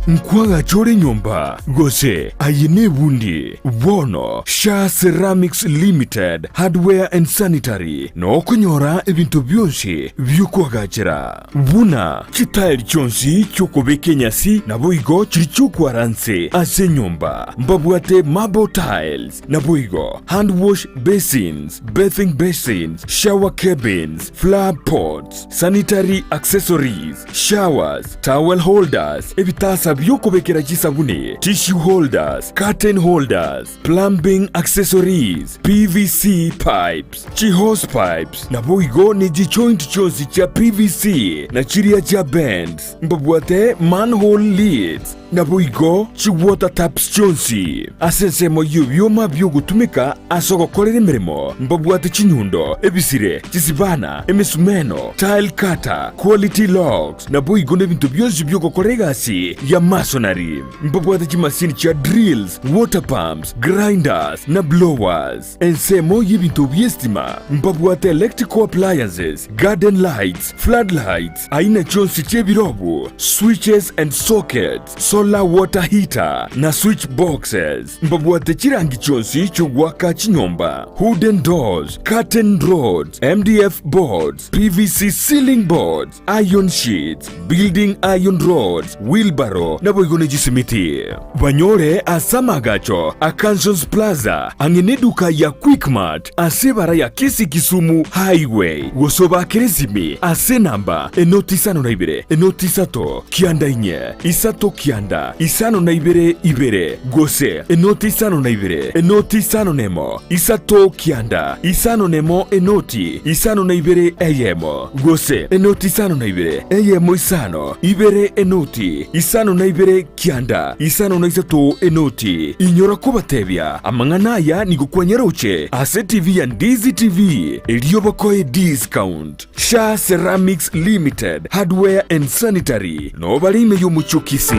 A: Nkwaga chore nyomba gose ayene bundi bono Sha Ceramics Limited Hardware and Sanitary no kunyora ebintu byonse byukwagachira buna chitaili chonsi chokobeke nyasi na boigo chirichokwaranse ase nyomba mbabwate marble tiles na boigo hand wash basins, bathing basins, shower cabins, flower pots, sanitary accessories, showers, towel holders, ebitasa ebita byokobekera chisabuni, tissue holders, curtain holders, plumbing accessories, PVC pipes, hose pipes, na boigo ni joint chozi cha PVC na chiria cha bends, mbabwate manhole lids, na boigo chi water taps chonsi. Asensemo yubyoma byogutumika asogokorera emirimo, mbabwate chinyundo, ebisire, chisibana, emisumeno, tile cutter, quality logs, na boigo nebintu byonsi byogokorera egasi ya masonary. Mbabwate chimasini cha drills, water pumps, grinders na blowers. Ensemo y'ebintu byestima, mbabwate electrical appliances, garden lights, floodlights, aina chonsi chebirobu, switches and sockets, solar water heater na switch boxes. Mbabwate chirangi chonsi chogwaka chinyomba, wooden doors, curtain rods, MDF boards, PVC ceiling boards, iron sheets, building iron rods, wheelbarrow na boigone jisimiti. Banyore asamagacho Akansons Plaza angeneduka ya Quickmart asebara ya Kisii Kisumu Highway gosoba keresimi ase namba enoti sano na ibere enoti sato kianda inye isato kianda isano na ibere gose enoti sano na ibere enoti sano nemo isato kianda isano nemo enoti isano na ibere eyemo gose enoti sano na ibere eyemo isano ibere enoti isano na ibere kianda isano na isato enoti inyora kubatebya amanganaya nigukwanyeroche ase TV ya Ndizi TV iliyobakoe discount Sha Ceramics Limited hardware and sanitary no balime yomuchukisi.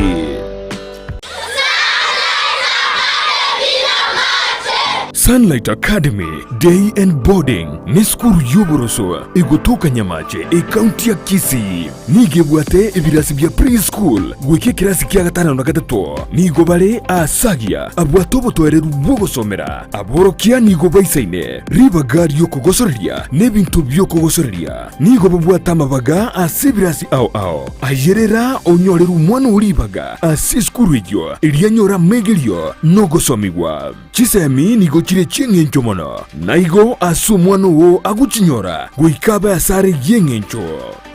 A: Sunlight Academy Day and Boarding ni skuru y'uboroso egotoka Nyamache county ya Kisii nigebwate ebirasi bya preschool gwike kirasi kya gatano na gatatu nigobare asagia abwato twerera bwogosomera aborokia nigobaisaine ribagari yo kugosoreria nebintu byo kugosoreria nigobabwata amabaga asebirasi ao ayerera onyorera umwana uribaga ase skuru ejo irianyora megelio no gosomigwa chisemi nigo chire chengencho mono naigo asumwano wo aguchinyora guikaba asare yengencho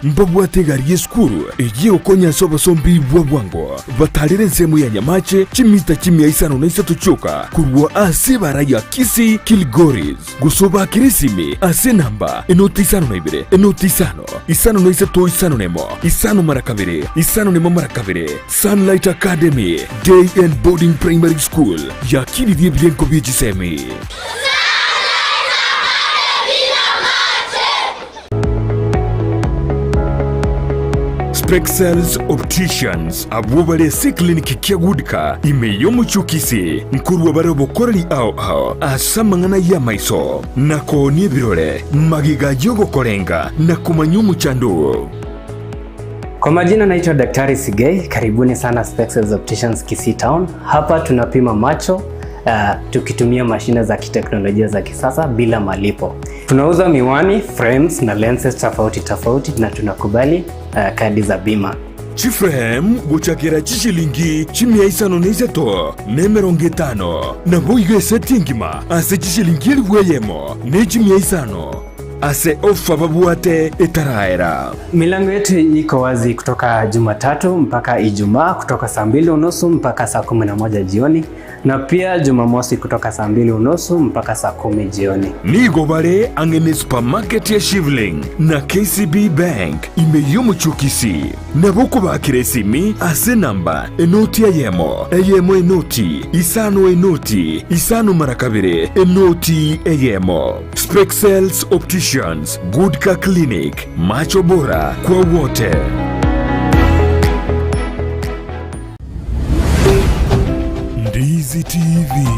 A: mbabwate gari skuru eje okonya soba sombi bwabwango batalire nsemo ya Nyamache chimita chimia isano na isato choka kurwa asebara ya Kisii Kilgoris gusoba kirisimi ase namba enoti isano na ibere enoti isano na isato isano nemo isano nemo marakabere Sunlight Academy Day and Boarding Primary School ya kili die bienko bijisemi. Spexels Opticians abubale si kliniki kia gudika imeyomu chukisi nkurwa barabo korali ao asamangana ya maiso nako ni birole magiga yogo korenga na kumanyumu chandu.
E: Kwa majina naitwa Daktari Sigei, karibuni sana Spexels Opticians Kisii Town. Hapa tunapima macho tukitumia mashine za kiteknolojia za kisasa bila malipo. Tunauza miwani, frames na lenses tofauti na tunakubali kadi za bima.
A: Chiframe guchakira chishilingi chimia isano neiseto nemeronge tano na boige setingima ase chishilingi elweyemo ne chimia isano ase ofa babuate etaraera.
E: Milango yetu iko wazi kutoka Jumatatu mpaka Ijumaa kutoka saa 2:30 mpaka saa 11 jioni na pia Jumamosi kutoka saa 2:30 mpaka saa 10 jioni.
A: Nigobare angene supermarket ya Shivling na KCB Bank imeyomu chukisi na boko bakiresimi ase namba enoti eyemo enoti isano marakabere enoti eyemo. Spexels Opticians Goodka Clinic, macho bora kwa wote. Ndizi TV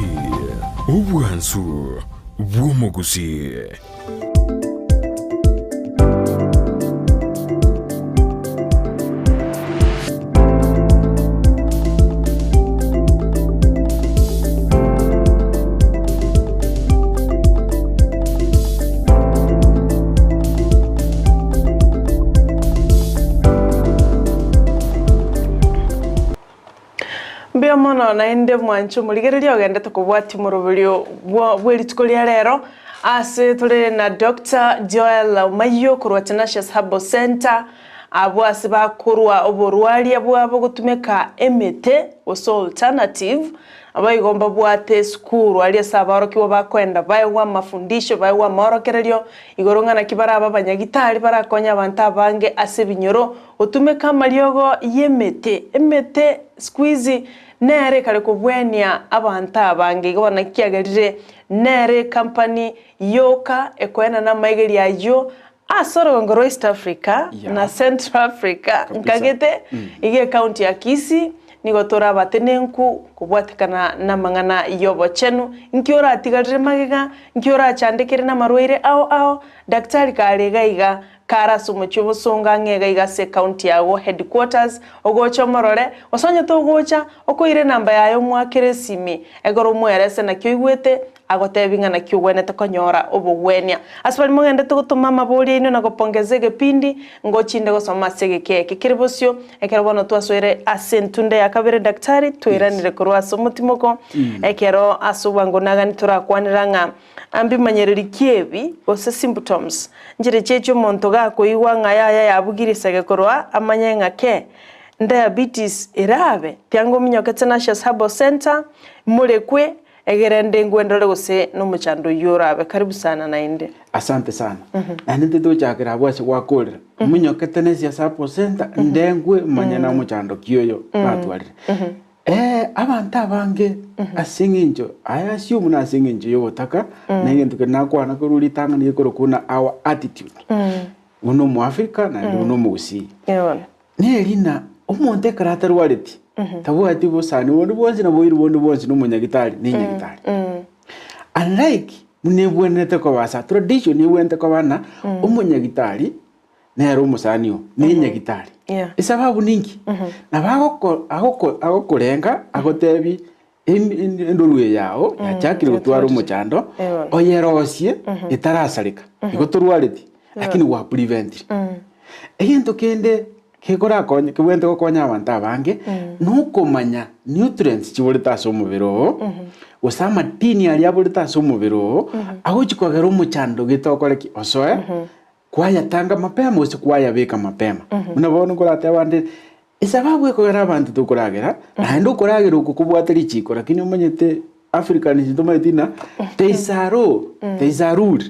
A: ubwansu bw'omugusi.
B: Mbia mono na ende mwancho muligereria ogenda tukubwati murubulyo bwerituko lya lero ase tuli na Dr. Joel Omayio kurwa Tanacious Herbal Center abo ase bakorwa oborwari abwabo gutumeka emete oso alternative abaigomba bwate skuru ali sabaro kibo bakwenda baewa mafundisho baewa morokererio igorongana kibara abanyagitari barakonya abantu abange ase binyoro otumeka mariogo yemete emete squeeze nere kare kubwenia abantu abange igobana kiagerire nere company yoka ekoena na maigeri ayo asoro ngoro East Africa na Central Africa nkagete ige county ya Kisii nigotora batenenku kubwatikana na mangana yobo chenu nkiora atigarire magega nkiora chandekere na marwaire ao daktari karega iga kara sumuchubo songa ngega iga se county yago headquarters ogocha morore osonye to gocha okoire namba yayo mwakere simi egoro mwerese na kyoigwete agotebinga na kyugwene tekonyora obugwenia asbali mugende tugutuma maburi ino nagopongeze gepindi ngochinde gosoma sege keke kiribosyo ekero bono twaswere asentunde yakabere daktari twiranire kurwa somutimoko ekero asubango nagani turakwaniranga ambi manyereri kiebi ose symptoms njire checho monto gako igwa ngaya yabugirisege kurwa amanyenga ke diabetes irabe tiango minyoke Tanacious Herbal Center murekwe egerende ngwendole gose n'umuchando yorabe karibu sana nainde.
C: Asante sana. Ninde tuchakira bwase gwakorera munyoke Tanacious Herbal Center ndengwe manyana umuchando kiyoyo batwarire abantu abange asinginjo aya assume na asinginjo yobotaka nenge tukenakwana kururi tanga ni kuna our attitude uno mu Africa na uno mu Gusii nerina umonte karata waleti tabu ati bosani wondu bonzi na boyiru wondu bonzi no munyagitari ni nyagitari unlike munebwenete ko basa tradition ni wente ko bana umunyagitari nero musanio ni nyagitari isababu ningi na bago kurenga agotebi endoruye yao yachakire gutwara umuchando oyerosie itarasarika igoturwariti lakini wa prevent egento kende kekora konye kwente ko konya abantu abange nukomanya nutrients chiboleta so mubiro osama tini ali aboleta so mubiro aho chikwagera umuchando gitokoreki osoe kwaya tanga mapema ose kwaya beka mapema munabona ngorate abande isababu ekogera abantu tukuragera na ndo kuragera ukubwateri chiko lakini umanyete African zitomatina teisarur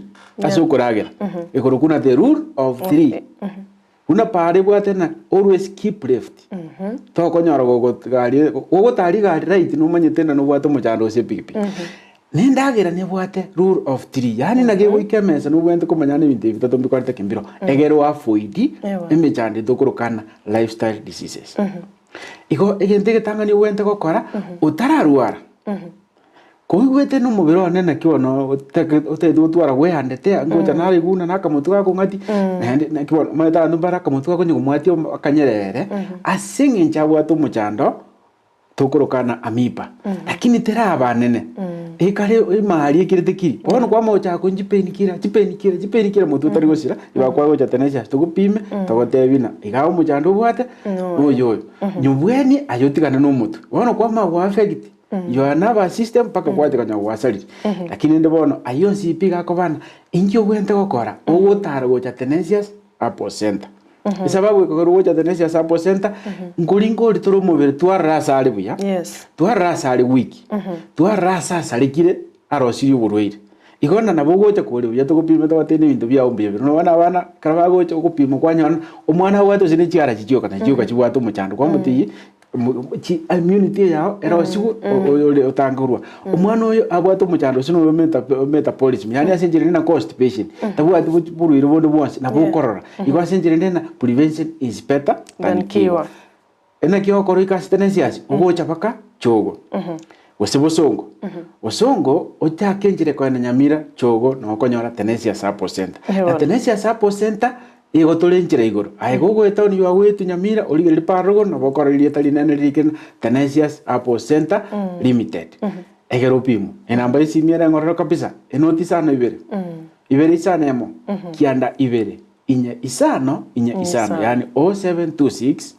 C: aso kuragera ekorokuna the rule of 3 una pare bwatena always keep left to konyora gogotari gari right no manyete na no bwato muchando ose pipi nindagera ne bwate rule of 3 yani nage wikemesa no bwente komanyana ibintu bitatu mbikwarte kimbiro egero afoidi emechande dokorokana lifestyle diseases iko egente getangani bwente gokora utararwara koigwete no mubiro nene kibono utedutwara wehandete ngoja nari guna nakamutuka kungati na kibono mata ndubara kamutuka kunyi kumwati akanyerere asinge nchabwa muchando tukurukana amiba lakini tera abanene ekare imari kiretekiri bono kwa mocha kunjipenikira jipenikira mutu tari gosira ibakwa gocha Tanacious tugupime togotebina igaho muchando bwate oyo nyubweni ayotikana no mutu bono kwa ma affect your nervous system paka kwate kanya wasali lakini ndebono ayo sipiga ko bana injo wente gokora ogotara gocha Tanacious Herbal Center isababu ko gocha Tanacious Herbal Center nguringo litoro mubere twarasa ali buya twarasa ali wiki twarasa salikire arosiri burweire igona nabo gocha kuri buya tugupima twatene bintu bya umbiye no bana karaba gocha gupima kwanya omwana wato zine chiara chichoka na chichoka chibwato muchando kwa muti immunity yao erosigu otangurwa omwana oyo abwato muchando sino metabolism yani asenjere na constipation tabu ati buruire bondo bwose na bukorora igwa asenjere na prevention is better than cure ena kiyo korika Tanacious ogocha paka chogo osebosongo osongo otakenjere kwa Nyamira chogo no konyora Tanacious Herbal Center na Tanacious Herbal Center ego tolenjira igoro aigogo etoni wa wetu Nyamira oligere parogo no bokora tali nene riken Tanacious Herbal Center limited egero pimo enamba isimiera ngorero kabisa enoti sana ibere sana emo kianda ibere inya isano yani 0726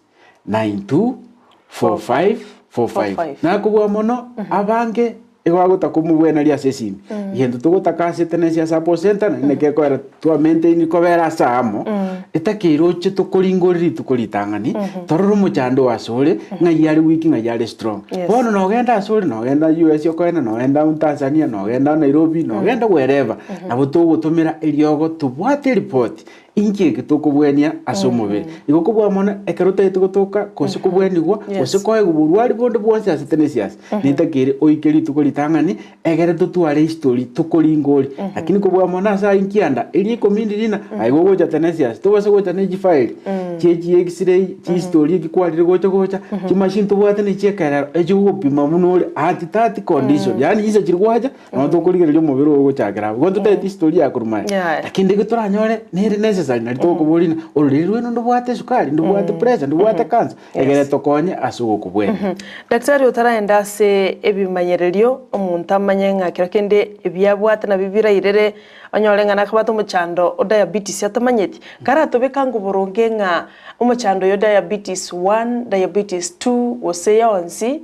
C: 924545 na kubwa mono abange igwagota kumubwena ria sesimi yendo tugutaka Tanacious support center na kekwera twa maintain ko vera samo etakiroche tukuringoriri tukuritangani tororo muchando wasore ngai yari wiki ngai yari strong bono no genda asore no genda US yokoena no genda Tanzania no genda Nairobi no genda wherever nabo tugutumira iriogo tubwate report inki gitokubwenia asomobere igokubwa mona ekeruta itugutuka kosikubwenigwa kosikoe guburwari bondo bwose Tanacious nitakire oikeri tukuritangani egere tutware history tukuringori lakini kubwa mona sa inkianda iri community dina aigogoja Tanacious tubase goja ne file cheji x-ray chi history gikwarire gocha chi machine tubwate ne chekera ejugupima munore ati 30 condition yani iza chirwaja no tukurigere mubiri ogochakera gondo te history yakurumaya lakini gituranyore nere necessary na tukuburina oririwe no ndubwate sukari ndubwate pressure ndubwate cancer egere tokonye asugo kubwena
B: daktari utaraenda se ebimanyererio omuntu amanye ngakira kende ebyabwate na bibira irere onyorenga nakabata umuchando o diabetes yatamanyeti karato bekango boronge nga umuchando yo diabetes 1 diabetes 2 oseya onsi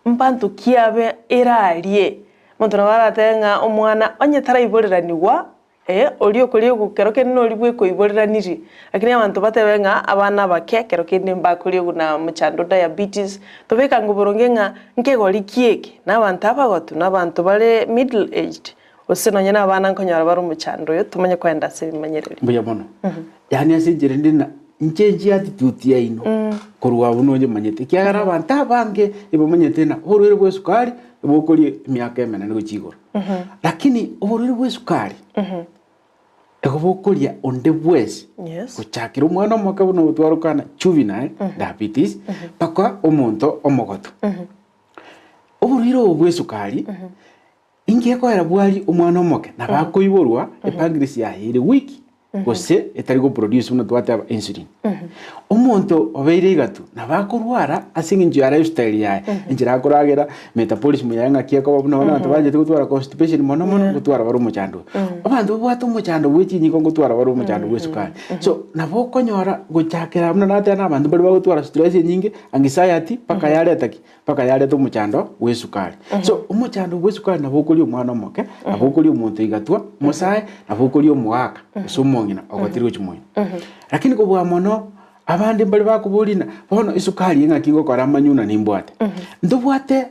B: mpantu kiabe erarie muntu nabaratenga omwana onyetara iboreraniwa olio kolio gukeroke no libwe ko iboreraniri lakini abantu batebenga abana bake keroke ndimba kolio guna muchando diabetes tobeka ngoboronge nga nkegoli kieke n'abantu abagotu n'abantu bale middle aged osenonya n'abana nkonyara bari muchando yo tumanye kwenda se bimanyerere
C: mbuya bono yani asinjire ndina ncheji attitude ya ino korwa bunonye manyete kyagara abantu abange ibomanyete na orwere bwe sukari ibokoli myaka emene ngo chigoro lakini orwere bwe sukari egobokoria onde bwese kuchakira umwana omwaka buno butwarukana juvenile diabetes paka omonto omogoto oburiro bwe sukari inge kwera bwali umwana omoke nabakoiborwa epancreas yahire wiki gose etari go produce uno twate insulin omonto obeire igatu nabakorwara asinge ya lifestyle yae injira akoragera metabolism yanga kieko babuna abantu baje gutwara constipation mono gutwara baro muchando abantu bwatu muchando bwichinyi ko gutwara baro muchando bwesukari so nabo konyora gochakera muna nate na abantu bari bagutwara stress nyingi anxiety paka yale to muchando bwesukari so umuchando bwesukari nabo kuri umwana omoke nabo kuri umuntu igatwa musae nabo kuri omwaka ngina ogotiri uchimoyo lakini kubwa mono abandi mbali bakubulina bono isukari yenga kingo kora manyuna nimbwate ndubwate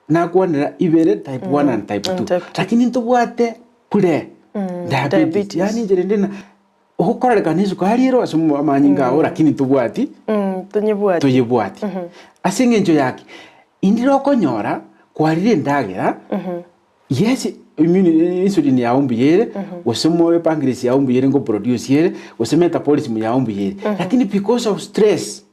C: nakwanira ibere type 1 and type 2 lakini ndubwate kule diabetes yani njere ndina okoreka nisukari ro asumu amanyinga ora lakini tubwati tuyibwati asinge njo yake indiro konyora kwarire ndagera yes insulin ya umbiyere wasemo pancreas ya umbiyere ngo produce yere wasemo metabolism ya umbiyere lakini because of stress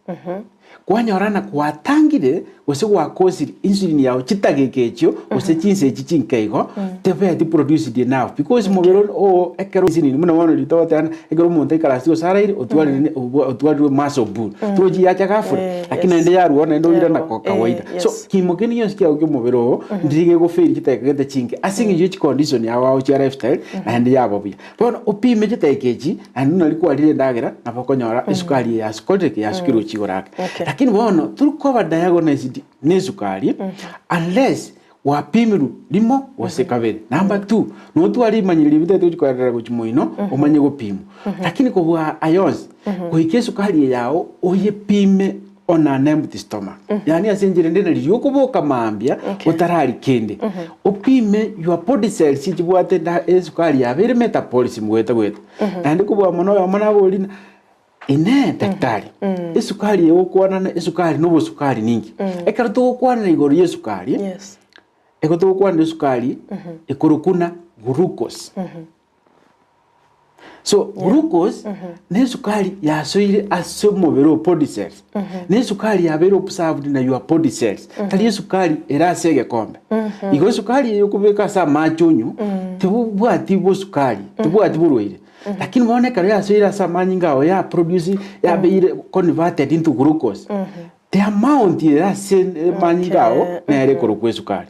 C: kwanyorana kwatangire wase wa cause insulin ya chitagekecho wase chinse chichinkeigo tebe di produce di now because mobero o ekero insulin muna wana litawata ekero monte karasio saraire otwari muscle bull troji ya chakafu lakini ende ya ruona ndo ira na kawaida so kimokeni yonsikia uke mobero ndirige go fail chitakegete chinke asingi yo condition ya wao cha lifestyle na ende ya babia bona opime chitagekechi anu nalikuwa lile ndagera napokonyora isukari ya skoltek ya sukiro chigorake lakini bono turuko diagnosis ne sukari unless wapimiru limo wasekabere number 2 no twali manyiri bitatu chikwara kuchimoino omanye gopimo lakini ko bwa ions ko ike sukari yao oyepime on an empty stomach yani asenjire ndena liyoko boka mambia utarari kende opime your body cells chibwate da sukari yabere metabolism gweta kandi ko bwa mono ya mona bolina ine daktari esukari yokwana na esukari no sukari ningi ekara to kwana igoro yesukari eko to kwana sukari ekorukuna glucose so glucose ne sukari ya soire asomobero body cells ne sukari ya bero observed na your body cells tali sukari era sege kombe igo sukari yokubeka sa machonyu tebubwati bo sukari tebubwati burwire lakini muone kare ya soira samanyi ngao ya produce ya be converted into glucose the amount ya manyi ngao na ere koro kwesukari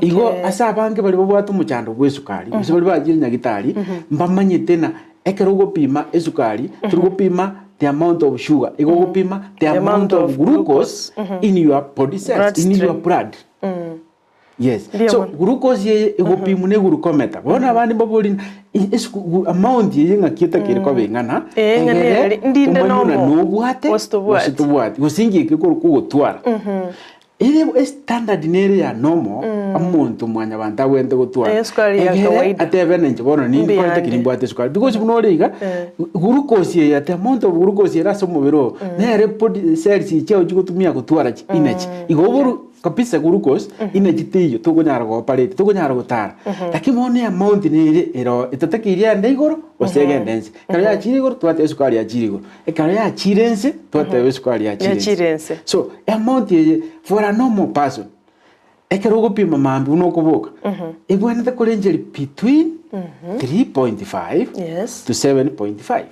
C: igo asa bange bali bobwatu muchando kwesukari bise bali bajiri nyagitari mbamanye tena ekero gopima esukari turugopima the amount of sugar igo gopima the amount of glucose in your body cells in your blood Yes.
B: Ndio
C: So
B: bono.
C: glucose ye igopimu ne glucometer. Bona abandi babuli amount ye ngakita kiri ko bingana.
B: Ngane ndinde nomo.
C: No bwate. Wasitubwate. Gusingi kiko kugutwara. Ile standard nere ya nomo amuntu mwanya banta wende gutwara.
B: Sukari ya kawaida.
C: Atebe nenje bono ni kwata kiri bwate sukari because buno riga glucose ye ate amount of glucose era so mubiro nere pod cells cyo gutumia gutwara energy. Igoburu kapisa glucose energy tiyo tukunyara go operate tukunyara gutara lakini mone amount ni ero itatakiria nde igoro osegendense kare ya chiri igoro twate sukari ya chiri igoro kare ya chirense twate sukari ya chirense so amount ye for a normal person ekero gupima mambi uno kubuka ibwene te kurenjeri between 3.5
B: yes
C: to 7.5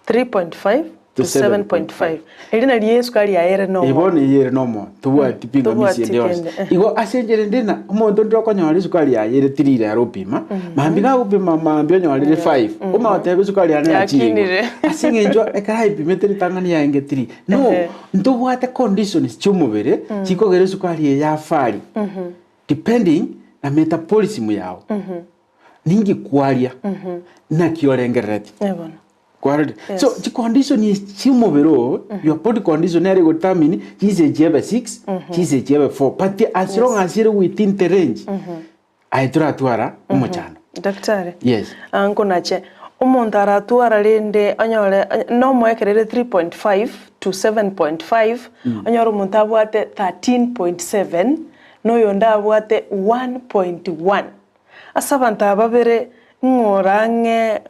B: 3.5 to 7.5 elina liye sukari ya ere no
C: ibone yere nomo tuwa tipinga misi ndeos igo asenjere ndena umuntu ndoko nyori sukari ya yere 3 ya rupima mambi ga upima mambi nyori 5 uma watebe sukari ya na chiri asingenjo ekara ipimetri tangani ya enge 3 no ndubwate conditions cyumubere kikogere sukari ya fari depending na metabolism yao ningi kwalia na kiorengereti
B: ebona.
C: Yes. So the condition is chimobero your body condition ere determine is a GB6 is a GB4 but as long as you're within the range I twara umuchano
B: Daktari
C: yes
B: anko nache umuntu aratwara rende anyore no mwekerere 3.5 to 7.5 anyore umuntu abwate 13.7 no yonda abwate 1.1 asabanta babere ngorange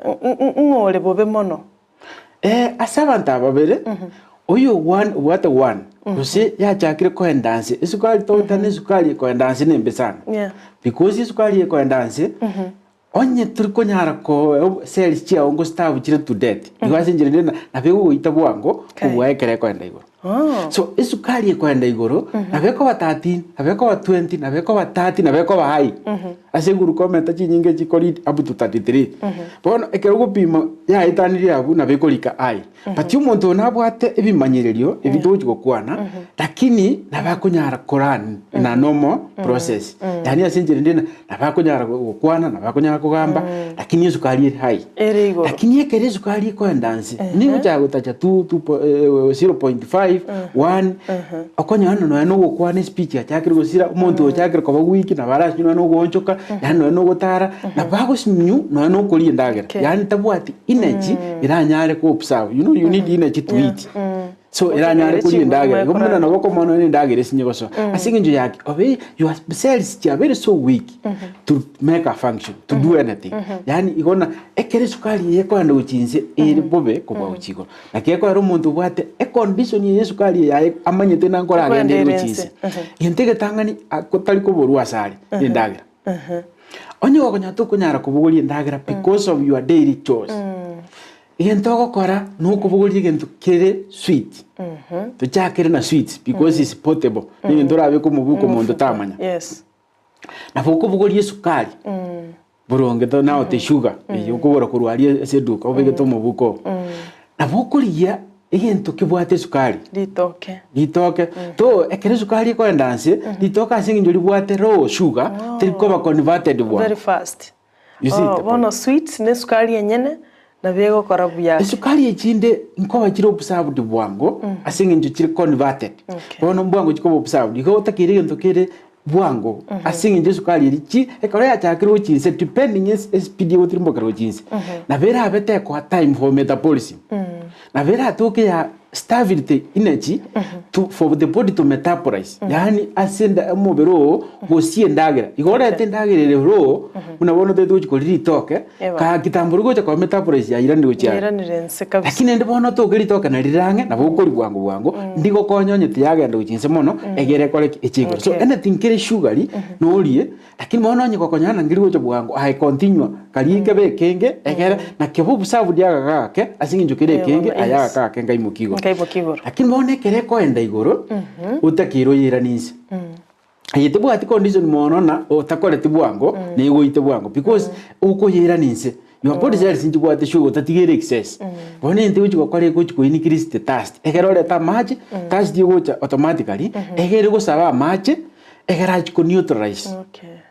B: ngole bobe mono
C: asabanta babere oyo what one kusi ya chakire ko endance isukali to tane sukali ko endance nembe sana because isukali ko endance onye turiko nyara ko cells chia ongo staff chire to death igwase njire na bego itabwango kubwaekere ko enda igoro so isukali ko enda igoro na beko wa 13 na beko wa 20 na beko wa 30 na beko wa high aseguru komenta chinyinge chikori up to 33 bono ekero gupima ya itaniri abu na beko lika ai but umuntu nabwate ebimanyererio ebitugo kwana lakini nabakunyara korani na normal process yani asenjire ndena nabakunyara kwana nabakunyara kugamba lakini isukali high lakini ekere isukali ko endance ni uja gutacha 0.5 1 okonya no gukwana speech achakire gusira umuntu ochakire ko wiki na barashi no gonchoka yani no gutara na bagusimyu no kuri ndagera yani tabwati energy iranyare ko observe you need energy to eat so iranyare kuri ndagera gomuna na boko mono ni ndagera sinyoso asinginjo yake obe your cells are very so weak to make a function to do anything yani igona ekere sukari yeko ndo uchinse iri bobe kuba uchigo nakeko ari umuntu bwate e condition ye sukari ya amanyete nankora agende uchinse yentege tangani akotali ko boru asali ndagera onye wakonya to kunyara kubuguri ndagera because of your daily chores igentoko kora nuko buguri gento kere sweet to chakere na sweet because it's portable ni ndorabe ko mubuko mondo tamanya
B: yes
C: na boko buguri sukari buronge to now the sugar yuko bora kurwari seduka obege to mubuko na boko liya igento kibwate sukari litoke to ekere sukari ko endance litoka singi bwate raw sugar triko ba converted
B: very fast
C: you see
B: bono sweet ne sukari yenyene na bego karabu ya
C: sukari yechinde nkoba kiro observed bwango asingi nchiri converted bono bwango chiko observed iko takire gento kere bwango asingi nje sukari richi ekore ya chakiro chinse depending speed yo trimbo karo chinse na vera abete ko time for metabolism na vera toke ya stability energy for the body to metabolize yani asenda mobero gosie ndagera igora tendagera ro unabona tetu chikoli toke ka kitamburugo cha kwa metabolize ya irani ucha lakini ndibona toke litoke na lirange na bukori bwango ndigo konyonye tiyagenda uchinse mono egere kole echiko so anything kere sugary no lie lakini mona onye kokonyana ngirigo cha bwango ai continue kalike be kenge egere na kebu sabu diaga gake asingi njukire kenge ayaga kake ngai mukigo lakini mone kere ko enda igoro utakiro yiranise ayete bwati condition mono na otakore tibwango ne goite bwango because uko yiranise your body cells inji bwate sugar tatigere excess bone nte uchi kokore ko increase the thirst egere ole ta match thirst yogocha automatically egere go saba match egera ko neutralize
B: Okay.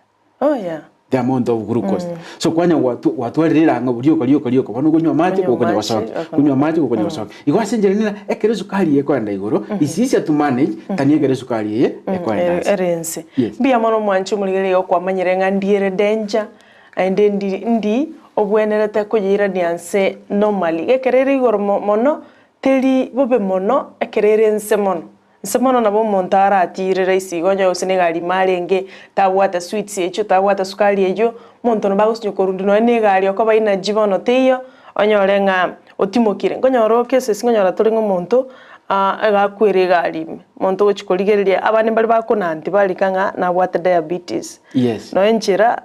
B: Oh yeah.
C: the amount of glucose. So kwanya watu walirira nga bulioko bano kunywa maji kukonya wasoki kunywa maji kukonya wasoki igwase njerina ekere sukari yekwenda iguru isisi to manage tani ekere sukari ye ekwenda
B: erense bia mono mwanchu muligere kwa manyire nga ndiere danger ande ndi obwenerete kujira nianse normally ekerere iguru mono teri bobe mono ekerere nse mono Nsemono na bo montara atirira isigonyo usenegali marenge tabwata sweets echo tabwata sukari ejo monto no bagusinyo korundi no negali okoba ina jibono teyo onyorenga otimokire ngonyoroke sesingonyora toringo monto agakwere gali monto ochikoligereria abane bali bakonanti balikanga na bwata diabetes no enchira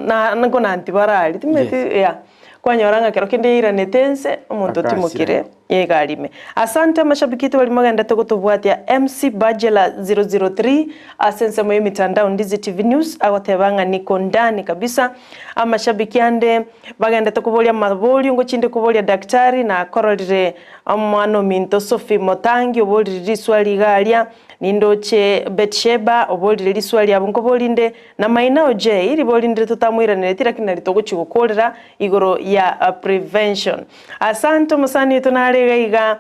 B: na ngonanti barali timeti ya kwanyoranga kero kende ira netense omonto timokire yegalime. Asante mashabiki wali maganda tokotobwatia MC Bajela 003 asense moyo mitandao Ndizi TV News agotebanga niko ndani kabisa amashabiki ande baganda tokobolia maboli ngo chinde kubolia daktari na korolire amano minto Sophie Motangi oboli riswali galia nindoche Betsheba oboli riswali abungo bolinde na mainao je iri bolinde tutamwira neretira kinali togochigukorera igoro ya prevention. Asante musani tunare iga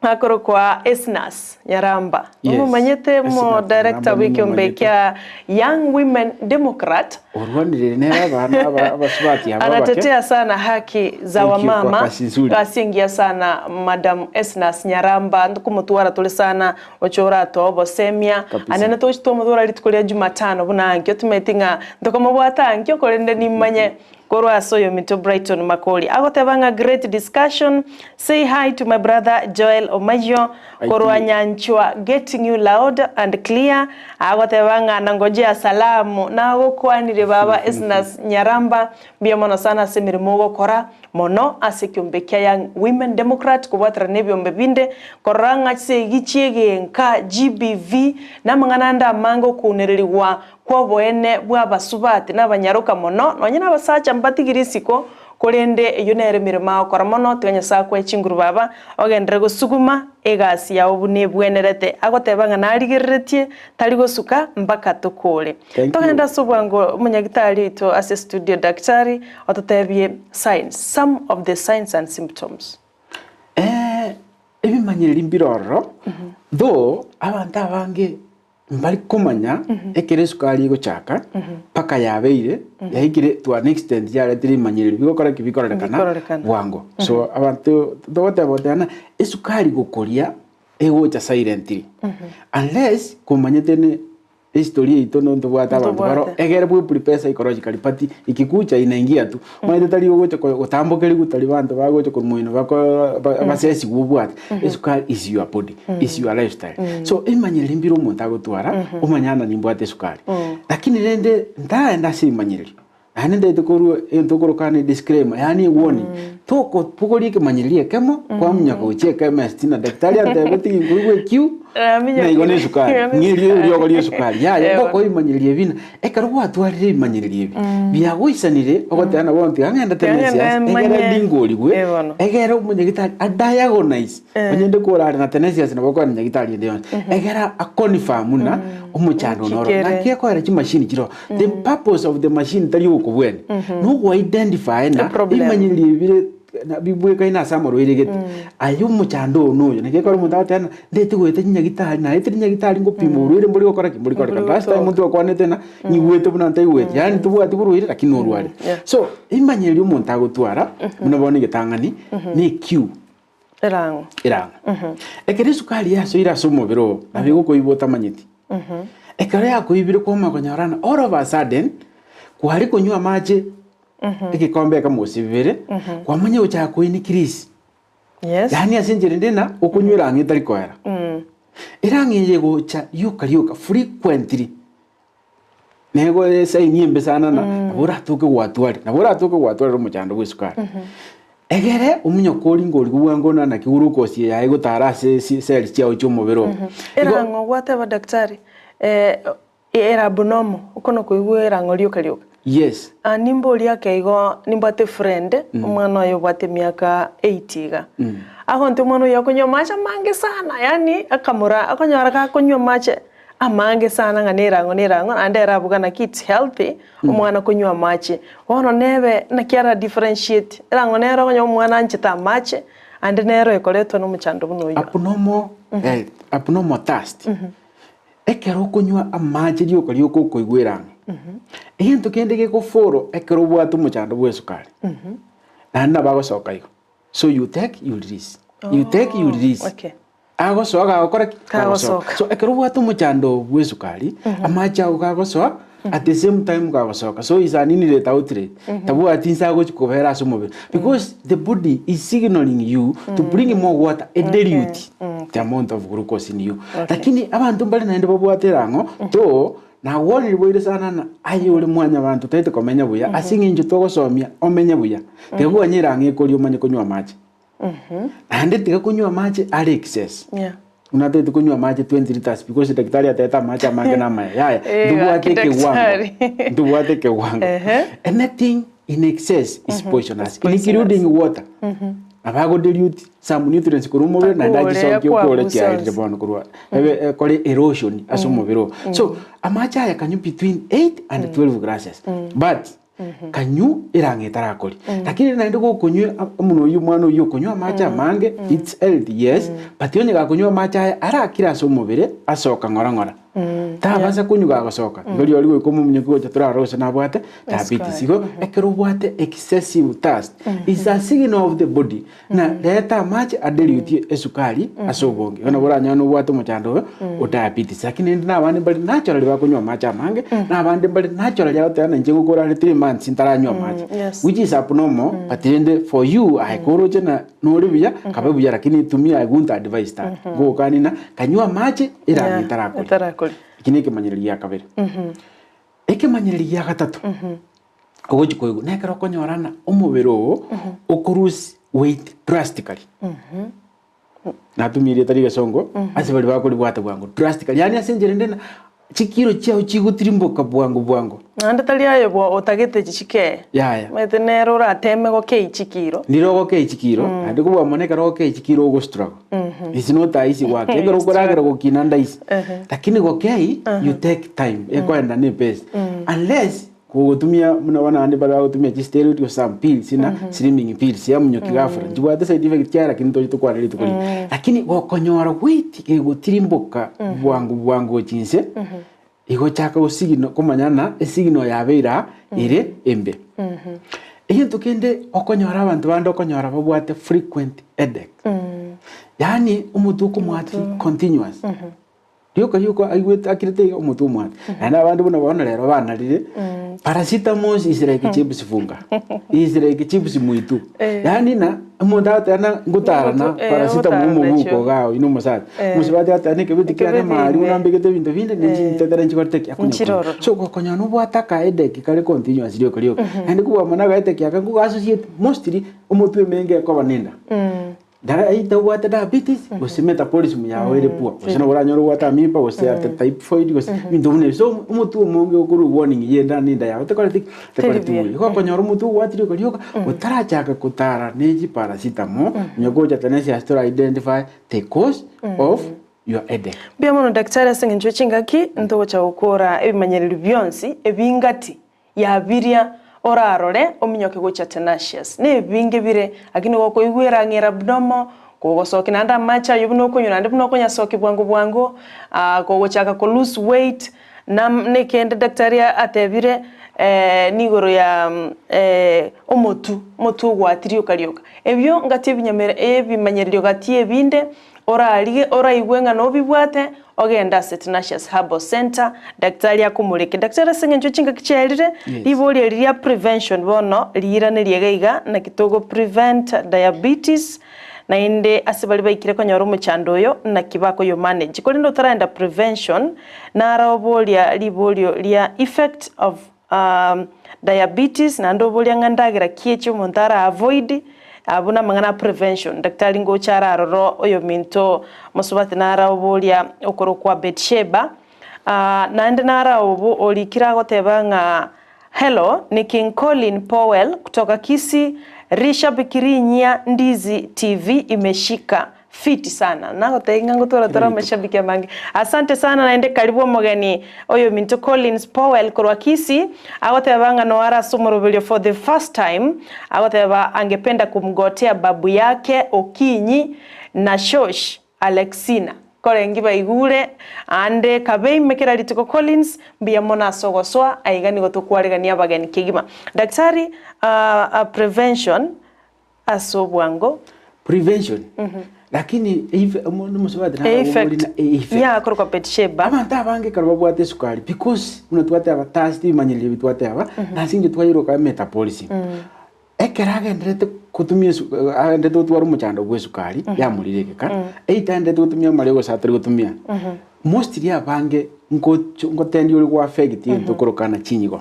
B: akoro kwa Esnas Nyaramba mumanyete mo director wikiombekya Young Women Democrat
C: orwanire nera bana abasubati aba
B: anatetea sana haki za wamama asingia sana Madam Esnas Nyaramba ndukumutwara tole sana ochora to bosemia anene to chitomudora litukolia Jumatano bunangyo tumetinga ndokomobwata angyo kolende nimanye Koro asoyo mito Brighton Makoli. Agotebanga great discussion. Say hi to my brother Joel Omayio. Koro anyanchwa getting you loud and clear. Agotebanga nangojea salamu. Na agokwanire baba Esnas Nyaramba. Bia mono sana semiri mogo kora. Mono asekiumbekia Young Women Democrat. Kubwatra nebio mbebinde. Koranga chise gichiege nka GBV. Na mangananda mango kunereliwa. Kwa boene bwa basubati n'abanyaruka mono nonyina abasacha mbatigirisiko kolende yonere mirima okora mono twenya sakwe chinguru baba ogendere gusuguma egasi ya obune bwenerete agotebanga narigeretie tari gosuka mpaka tukole togenda subwango munyagitari to ase studio daktari ototebie signs some of the signs and symptoms
C: ebimanyirira imbiroro though abantu abange mbali kumanya ekere sukari gochaka paka yabeire yahikire to an extent ya retiri manyirira bikorekana wango so abantu dote botana esukari gokoria egocha silently unless kumanyetene historia itono ndobwata abantu baro egere bwe prepare psychologically pati ikikucha inaingia tu mwaite tali gocha gutambokeri gutali bantu bagocha ku muino bako basesi gubwata esukari is your body is your lifestyle so imanyirira imbiro umuntu agotwara umanyana nimbwate sukari lakini rende ndaenda simanyirira ane ndete koru entokoro kane disclaimer yani warning toko pukolike manyiririe kemo kwa mnyako ucheka mestina daktari antebeti ngurugwe kiu na igone sukari ngiri yogoli sukari ya boko imanyiririe bina ekaruwa atwarire imanyiririe bi bya guisanire ogotana bonti angenda Tanacious egera dingorigwe egera umunyagitari adiagonize onyende korara na Tanacious na boko nyagitari ndeyo egera akonifirm na umuchando noro na kieko era chimashini kiro the purpose of the machine tari ukubwene no identify na imanyiririe bire na bibwe kaina samoro iregete ayo muchando noyo nekeko rumuntu atana ndete gwete nyagitari na ete nyagitari ngopimo urwire muri gukora kimburi kora last time muntu akwanete na nyigwete buna ntayigwete yani tubwati burwire lakini urware so imanyiririe umuntu agutwara munabone gitangani ni Q
B: erango
C: ekere sukari yaso iraso mubiro nabigo koibota manyiti ekere yakoibire kwa makonyorana all of a sudden kuhari kunywa maji igikombe kamusibire kwa manye ucha kuini Chris yani asinjire ndena ukunywira ngitari kwera irangiye gocha yuka frequently nego sai nyembe sana na buratuke gwatwari umuchando gwisukari egere umunyo koli ngoli gwango na kiurukosi ya igutara cells cia uchumubiro
B: irango gwateba daktari era bonomo ukono kuigwera ngolioka
C: yes
B: nimbo lyake igo nimbate friend umwana yo bwate miaka 8 ga aho nte umwana yo kunywa macha mange sana yani akamura akonyora ka kunywa macha amange sana ng'anirango ande rabugana kids healthy omwana kunywa mache ono nebe na kiara differentiate rango nero konyo omwana anchita mache ande nero ekoletwa no muchando buno yo
C: abnormal thirst ekero kunywa amache rio kali ko igweranga into kende ke ko foro ekero bwatu muchando bwe sukari na bagosoka yo so you take you release you take you release
B: okay
C: agosoka agokora kagosoka so ekero bwatu muchando bwe sukari amache agosoka at the same time kagosoka so is an indirect outrage tabu atinsa go chikobera somobe because the body is signaling you to bring more water and dilute the amount of glucose in you lakini abantu mbali naende babwaterango to na woli boire sana na ayo le mwanya abantu tete komenya buya asinginje togosomia omenya buya tego anyira ngekoli omanye kunywa maji ande tiga kunywa maji are excess unatete kunywa maji 20 liters because daktari ateta maji amange na maya ndubu ateke wangu anything in excess is poisonous including water abago dilute some nutrients kurumobere na ndaji sokyo kole kya bono kurwa ebe kole erosion asumobero so amacha ya kanyu between 8 and 12 glasses but kanyu irange tarakoli lakini naende go kunywa muno yu mwana yu kunywa amacha mange it's healthy yes but yonye ga kunywa amacha ara kira asumobere asoka ngora tabasa kunyuga gasoka ngoli oli we komu munyo cyo turarose nabwate diabetes go ekero bwate excessive thirst is a signal of the body na leta match adilute esukari asobonge ona boranya no bwate muchando o diabetes lakini ndi nabandi bali natural bakunywa macha mange nabandi bali natural yatana nje gukora 3 months ntaranywa macha which is abnormal but then for you I koroje na no ribiya kabebuya lakini tumia I won't advise that go kanina kanywa macha ira ntarakoli ikine kemanyereria kabere ekemanyereria gatatu ogojikoigo nekero konyorana omubero okurus weight drastically natumirie tari songo asibali bakuri bwate bwangu drastically yani asenjere ndena chikiro chao chigutirimboka bwangu
B: ande tali ayo bo otagete chike mete nero rateme go kei chikiro
C: ndiro go kei chikiro ande kubwa moneka ro kei chikiro go struggle is not easy work egero koragero go kinanda is lakini go kei you take time ekwenda ne best unless kutumia muna wana ande bala kutumia steroid or some pills na slimming pills ya munyo kigafura njibwate side effect cyara kinto tukwareli tukuri lakini gokonyora weight egutirimboka bwangu chinse igo chaka usigino komanyana esigino yabeira ire embe into kende okonyora abantu bando okonyora babwate frequent headache yani umutuko mwati continuous yuko aiweta akirete umutu mwati na abantu bona bona lero bana rire paracetamol is like chips funga is like chips muitu yani na umuntu atana ngutara na paracetamol mubuko gao ino musat musibati atane kebiti kane mari unambegete bintu binde ninji tetera nchikorte kyakunya so kokonya no bwataka edeki kale continuous rio kaliyo and kuba managa edeki akaku associate mostly umutu emenge kwa banenda dara ita wata diabetes wose metabolism yawe ire poor wose no boranyoro wata mipa wose typhoid wose bintu bune so umutu omonge okuru warning yenda ninda yawe tekoreti ko konyoro umutu watiri kaliyo utarachaka kutara neji paracetamol nyogoja Tanacious to identify the cause of your headache
B: bia mono daktari asengenjo chingaki ndo cha ukora ebimanyerero byonsi ebingati ya biria orarore ominyoke gocha Tanacious ne binge bire akini goko igwera ngera bdomo kogosoke nanda macha yubuno kunyura ndi buno konya soke bwangu kogochaka ko lose weight nam ne kende daktari atebire nigoro ya omotu gwatirio karioka ebyo ngati binyamera ebimanyerero gati ebinde ora igwenga no bibwate ogenda Tanacious Herbal Center daktari akumuleke daktari asengenjo chinga kicherire liboli ria prevention bono lira ne liegaiga na kitogo prevent diabetes na inde asibali baikire konyoro muchandoyo na kibako yo manage kolindo taraenda prevention na rabolia libolio lia effect of diabetes na ndobolia ngandagira kiecho montara avoid abuna mangana prevention daktari ngo chara roro oyo minto musubati nara obolia okoro kwa Betsheba na ende nara obo olikira goteba nga hello ni King Colin Powell kutoka Kisii Risha Bikirinya Ndizi TV imeshika fiti sana nago tenga ngutora tora mashabiki mangi. Asante sana naende karibu mugeni oyo Minto Collins Powell korwa Kisii agotebanga no ara somorobelio for the first time agoteba angependa kumgotea babu yake Okinyi na Shosh Alexina korengi baigure ande kabei mekera litiko Collins mbia mona sogoswa aigani gotokwaregania abageni kigima daktari prevention asobwango
C: prevention lakini umuntu musubadira
B: ya korwa petsheba
C: abantu abange karwa bwate sukari because unatwate abatasti manyili bitwate aba nasinge twayiro ka metabolism ekeraga ndrete kutumia ndete twara umuchando gwe sukari ya mulirekeka ndete kutumia marego satari kutumia mostly abange ngotendi uri kwa affect ntokorokana chinyigo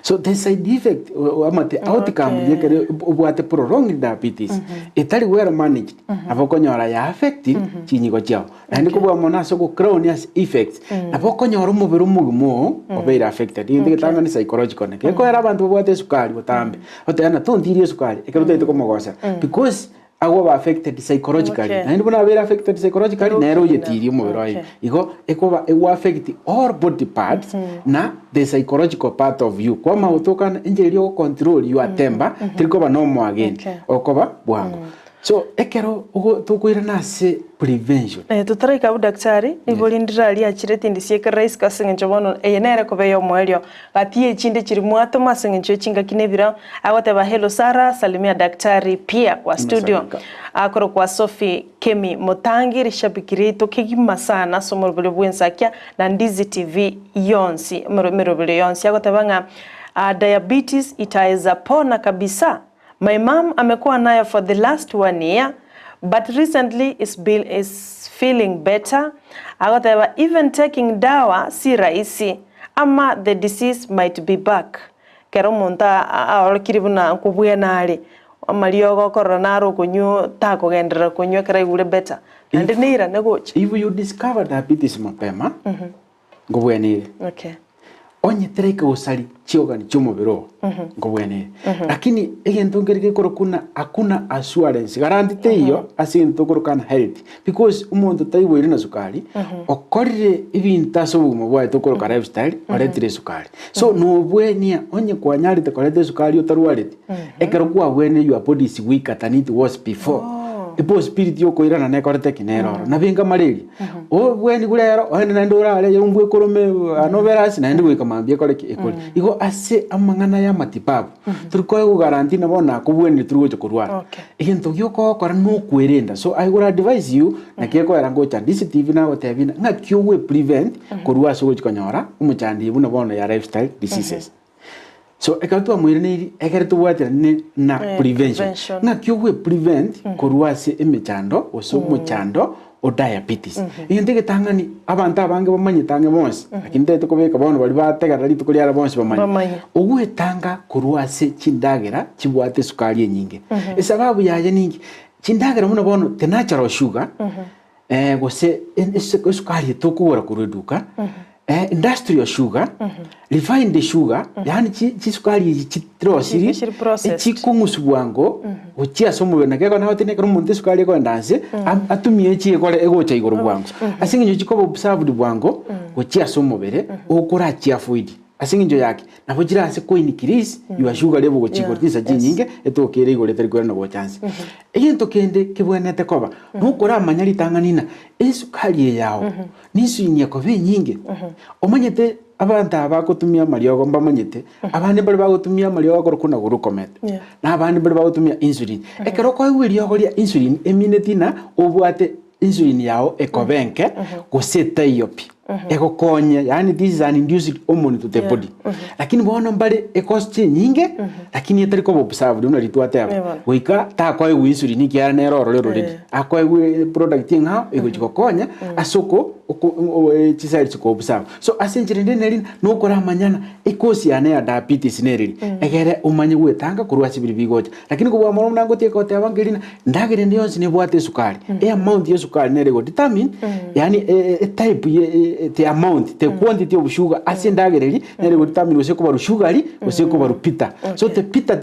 C: so the side effect amate outcome yekere ubwate prolonged diabetes itali well managed abokonyora ya affect chinyigo chao and ko bwa monaso ko chronic effects abokonyora umubiri umugumo obeira affected indi tanga ni psychological ne ko era abantu bwate sukari botambe otana tondirie sukari ekero ko mogosa because agwa ba affected psychologically and buna be affected psychologically na ero yetiri umubiri wayo igo ekoba ewa affect all body parts na the psychological part of you kwa mautoka injeri o control your temper trikoba no mo again okoba bwango so ekero tukwira na se prevention
B: tutaraika bu daktari ibolindira ali achirete ndisieka rice kasinga nchobono yenera kobeyo mwelio gatie chinde chiri mwato masinga ncho chinga kinebira agoteba hello Sara salimia daktari pia kwa studio akoro kwa Sophie Kemi Motangi rishabikirito kigima sana somorobele bwensakia na Ndizi TV yonsi merobele yonsi agotebanga diabetes itaweza pona kabisa. My mom amekuwa nayo for the last 1 year, but recently is feeling better. Agoteba even taking dawa si rahisi ama the disease might be back. Kero monta aolkiribuna kubuya nali amaliogo koronaro kunyu tako gendera kunyu kera igure better. And nira negocha.
C: If you discover diabetes mapema, ngobuya nile.
B: Okay.
C: Onye tereka usali chioga ni chumo biro ngobwene lakini egento ngerike korokuna akuna assurance guarantee hiyo asinto korokana health because umuntu taiwire na sukari okorire ibinta sobumo bwa tokoroka lifestyle oretire sukari so no bwenia onye kwanyari te korete sukari otarwarete ekero kwa bwene your body is weaker than it was before ipo spirit yo koirana ne korete kinero na binga malaria o bweni gurero ene na ndora ale yumbwe korome anoverasi na ndwe kamambia koreke ekoli igo ase amangana ya matibabu turiko guarantee na bona kubweni turugo kurwara egento gyoko kora no kwerenda so I will advise you na kieko era ngocha Ndizi TV na otebina ngakyo we prevent kurwa so gukonyora umuchandi buna bona ya lifestyle diseases so ekatu mwirene ekeretu bwatira na prevention ngakyo we prevent kurwa se emechando oso muchando o diabetes ingende tangani abantu abange bamanyitange bonse lakini tete kobeka bono bali bategara litu kuliara bonse bamanyi ogwetanga kurwase chindagera chibwate sukari enyinge esababu yaje ningi chindagera muno bono the natural sugar gose sukari tokura kuruduka industrial sugar refined sugar yani chi sukari chitrosiri chikungusu bwango uchia somo na keko na otene kero munte sukari ko ndanse atumie chi ekole egocha igoro bwango asinginyo chikobo observed bwango uchia somo bere okora chia food asinginyo yake nabo jirase ko increase your sugar level go chikortisa jinyinge etokere igore teriko na go chance egento kende kibwenete koba nukora manyari tanganina esukari yao nisuinya ko benyinge omanyete abantu abakotumia mariogo mbamanyete abandi bali bagotumia mariogo korokuna gurukomete na abandi bali bagotumia insulin ekero ko wiriogo ria insulin eminatina obwate insulin yao ekobenke guseta iyopi eko konya yani this is an induced hormone to the body lakini bona mbale ekoste nyinge lakini etari ko observed una ritwate aba wika ta ko insulin ki ara error lero ready akwa product nga ego chikokonya asoko chisaidi chiko observe so asenjire ndeneri no kora manyana ekosi ane ya diabetes neriri egere umanye gwetanga kurwa sibiri bigoja lakini kubwa moro mnango teko te abangelina ndagere ndiyo sine bwate sukari amount ya sukari nerego determine yani type the amount the quantity of sugar ase ndagereri nere gutamira ose kubaru sugari ose kubaru pita so the pita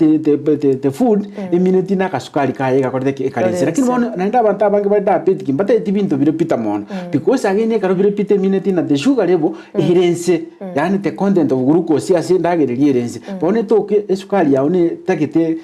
C: the food iminute na kasukari kaye gakorete ekarese lakini bona naenda abantu abange ba diabetic mbata ibintu bire pita mono because again karo bire pita iminute na the sugar level irense yani the content of glucose ase ndagereri irense bona toke esukari yawe ne takete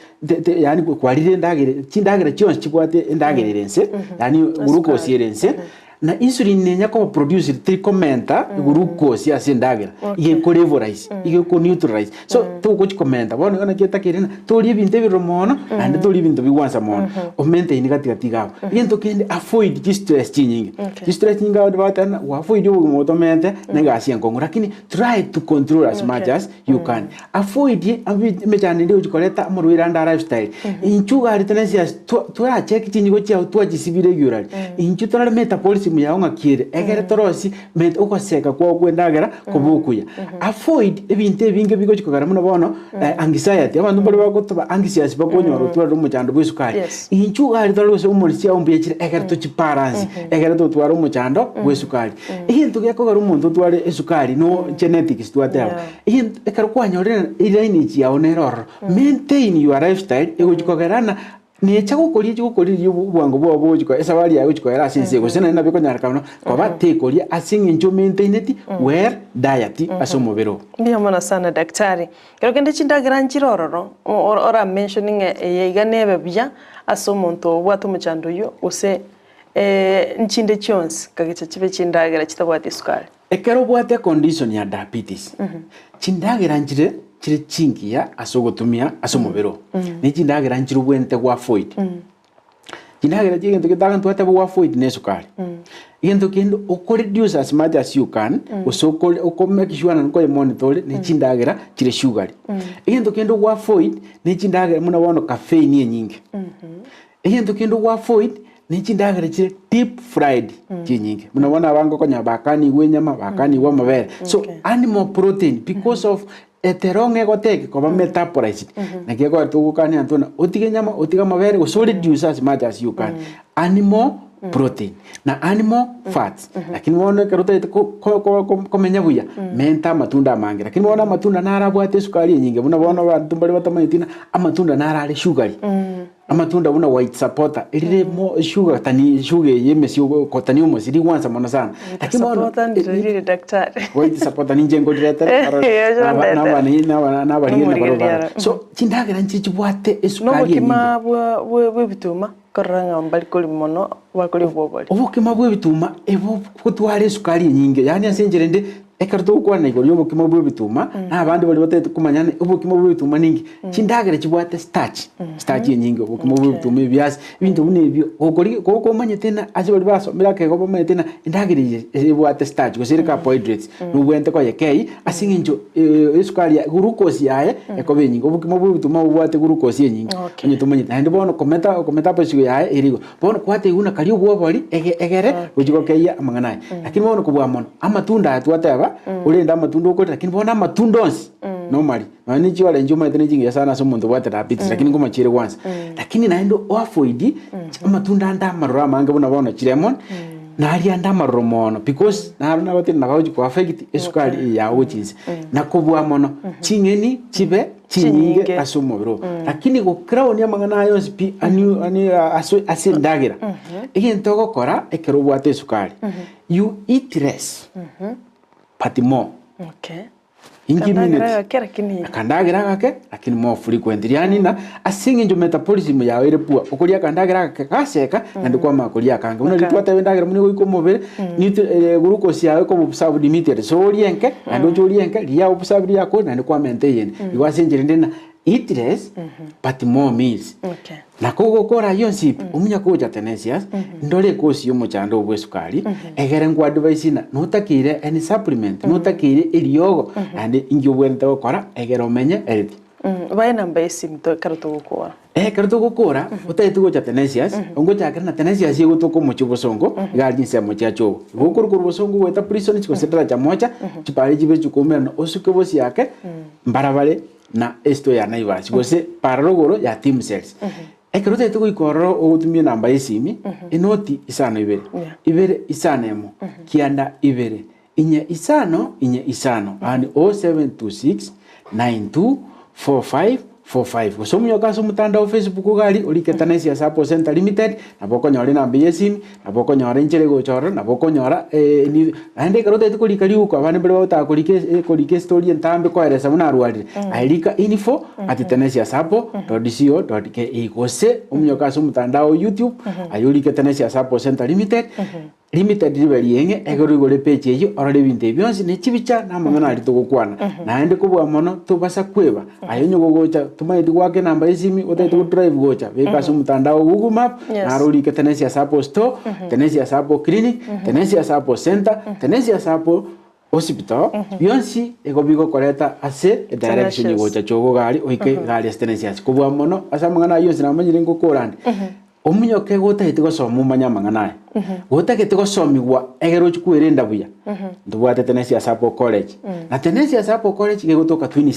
C: yani kwarire ndagere chindagere cyonse kigwate ndagererense yani glucose irense na insulin nenya ko produce trikomenta glucose ase ndagera ige ko levelize ige ko neutralize so to ko commenta bona ona kieta kirena to ri binte biro mono and to ri bintu bigwansa mono o maintain gatigati gabo yento kende avoid distress nyingi distress nyingi wa batana wa avoid yo moto mente nega nkongo lakini try to control as much as you can avoid mejane ndio ukoleta amurwira nda lifestyle inchuga ritenesi to check nyingi ko twa jisibire regularly inchu tara metabolism yaonga kire egere torosi met okoseka kwa kwendagera kubukuya avoid ebinte binge bigo chikogara muno bono anxiety abantu bali bagotoba anxious bakonyoro twaro muchando bwesukari inchu ari torosi umulisia umbiyechire egere to chiparansi egere to twaro muchando bwesukari ihintu yakogara umuntu tware esukari no genetics twatera ihintu ekaro kwanyore irainichi yaoneroro maintain your lifestyle ego chikogerana ni chakukori bwango bwo chiko esabali yawe chiko era sense gusena na biko nyaraka kwa batekoria asinge njo maintained where diet asomobero
B: ndio mana sana daktari kero kende chindagira nchirororo ora mentioning yiganebe bya asomonto bwatu muchando yo use nchinde chons kagicha chibe chindagira chitabwate sukari
C: ekero bwate condition ya diabetes chindagira nchire chire chingia asogotumia asomobero ni chindagira nchiru bwente gwa avoid chindagira chigento kitagan twate gwa avoid ne sukari igento kendo o reduce as much as you can o make sure na ko monitor ni chindagira chire sugar igento kendo gwa avoid ni chindagira muna bono caffeine nyingi igento kendo gwa avoid ni chindagira chire deep fried chinyingi muna bona abango konya bakani wenyama bakani wa mabere so animal protein because of eteronge goteke koba metabolized na kiego tukukani antona otige nyama otiga mabere go so reduce as much as you can animal protein na animal fats lakini wona karuta ko menya buya menta matunda mangi lakini wona matunda narabwate sukari nyingi muna bona bantu bali batamayitina amatunda narale sugary amatunda una white supporter ilire mo sugar tani sugar yemesi ko tani umo siri wansa mona sana lakini
B: wona ndire daktari
C: white supporter ni jengo director na bali so chindagira nchichi bwate esukari
B: nyingi no bwe bituma koranga mbali koli mono wakoli bobali
C: obukima bwe bituma ebo kutware sukari nyingi yani asenjerende ekarto kwa na igoro obukima bwe bituma na abandi bali batete kumanyane obukima bwe bituma ningi chindagira chibwate starch nyingi obukima bwe bituma byasi bintu bune byo ogori ko manyetena aje bali baso mirake ko manyetena indagirije ebwate starch ko siri carbohydrates nubwente ko yekei asinginjo esukari ya glucose yae ekobe nyingi obukima bwe bituma obwate glucose nyingi nyitumanye ndi bono kometa pasigo yae irigo bono kwate una kali obwo bali egere ujiko keya amanganaye lakini bono kubwa mono amatunda atwataba urenda amatunda uko lakini bona amatundonsi normally nani chiwa lenjo maitene jingi sana so muntu bwate diabetes lakini ngoma chire once lakini naendo avoid amatunda anda marora manga bona chiremon na ali anda maroro mono because na bate na bawo ko affect esukari ya uchinse na kubwa mono chingeni chibe chinyinge asomobero lakini go crown ya mangana yo spi ani asendagira igento gokora ekero bwate sukari you eat less but more ingi minutes kandagira gake lakini more frequent yani na asinge njo metabolism yawe ire pua okoria kandagira gake kaseka ndikwa makoria kanga una litwata wendagira muni go ikomobere ni glucose yawe ko observe limited so orienke ando orienke liya observe yako na ndikwa maintain iwasenjere ndena eat less but more meals na kogo kora yonsipi umunya koja Tanacious ndole kosi yo muchando bwesukari egere ngwa advice na notakire any supplement notakire iriogo and ingyo bwente gukora egere omenye health
B: bae namba isimto karuto gukora
C: karuto gukora utaitu gocha Tanacious ongo chakira na Tanacious yego toko muchibosongo gari nse muchacho gukuru kurubosongo weta prison chiko setra cha mocha chipari jibe chukomera no osuke bosi yake mbarabale na esto ya naivasi gose pararogoro ya team cells ekerote tuko ikoro ogutumie namba isimi inoti isana ibere isana emo kianda ibere inye isano and 0726 924545 usomu yokaso mutandao Facebook gali ulike Tanacious Herbal Center Limited naboko nyore namba yesimu naboko nyore njere gochoro naboko nyora ni ande karote tukulika liuko abane bele bauta kulike story entambe ko eresa muna arwalire ailika info at tanacioushabo.co.ke igose umyokaso mutandao YouTube ayulike Tanacious Herbal Center Limited libeli yenge egoro igore page eyo orale binte byonsi ne chibicha namangana ali tugukwana naende kubwa mono tubasa kweba ayonyo gogocha tumaidi gwake namba yesimi otaito drive gocha bekaso mutandao Google Map narulike Tanacious Herbal Store Tanacious Herbal Clinic Tanacious Herbal Center Tanacious Herbal Hospital byonsi egobigo koreta ase direction gocha chogo gali oike gali Tanacious kubwa mono asamangana yonsi namanyire ngokorande omunyoke gotahite gosoma manyamanga naye gotagete gosomigwa egero chikwirenda buya ndubwate Tanacious Herbal College na Tanacious Herbal College gegotoka Twin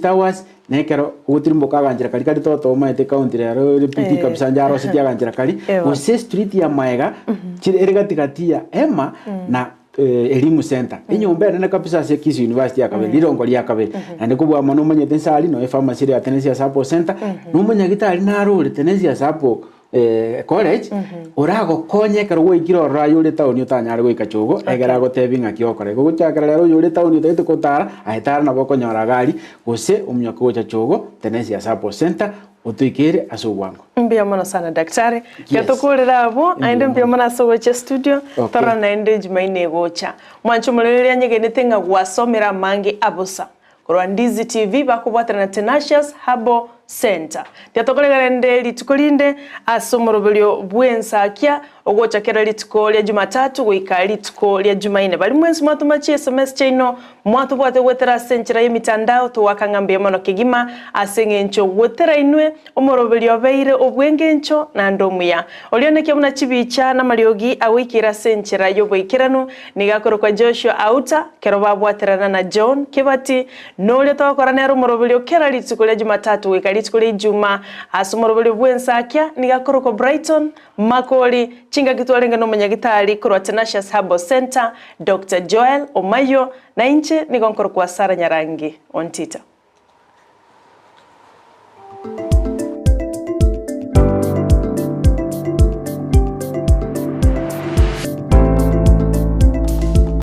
C: Towers nekero gutirimbo kaganjira kali kali toto maite county ya repeat kabisa njaro city aganjira kali ose street ya maega chire erigati ya Emma na elimu center inyumba na kabisa se Kisii University ya Kabeli lirongo lya Kabeli ande kubwa mano manyete sali no pharmacy ya Tanacious Herbal Center no manyagitari na role Tanacious Herbal college orago konye karo wikiro rayure tauni utanyare goika chogo egera gotebinga kiokore gochakara rero yure tauni tete kotara aitara na boko nyora gali gose umnyoko gocha chogo Tanacious Herbal Center utuikere asubwango
B: mbia mwana sana daktari yatokolera abo aende mbia mwana soweche studio tora naende jumaine gocha mwancho mulele nyegenete nga gwasomera mangi abusa korwa Ndizi TV bakubwatana na Tanacious Herbal Center tiatokolegera ndeli tukolinde asomorobelyo bwensakia ogochakera litiko lya Jumatatu goika litiko lya Jumaine bali mwensi mwatumachi SMS chaino mwatubwate wetera senchira yemitandao tuwakangambye mono kigima asengencho wetera inwe omorobelyo beire obwengencho na ndomuya olioneke muna chibicha na maliogi awikira senchira yobwikiranu nigakoro Joshua Auta kero babwaterana na John Kibati nole twakoranero morobelyo kera litiko lya Jumatatu goika litiko lya Juma asomorobelyo bwensakia nigakoro Brighton Makoli chinga kitwalenga no manyagitari kurwa Tanacious Herbal Center Dr. Joel Omayio na inche nigonkoro kwa Sara Nyarangi on Twitter.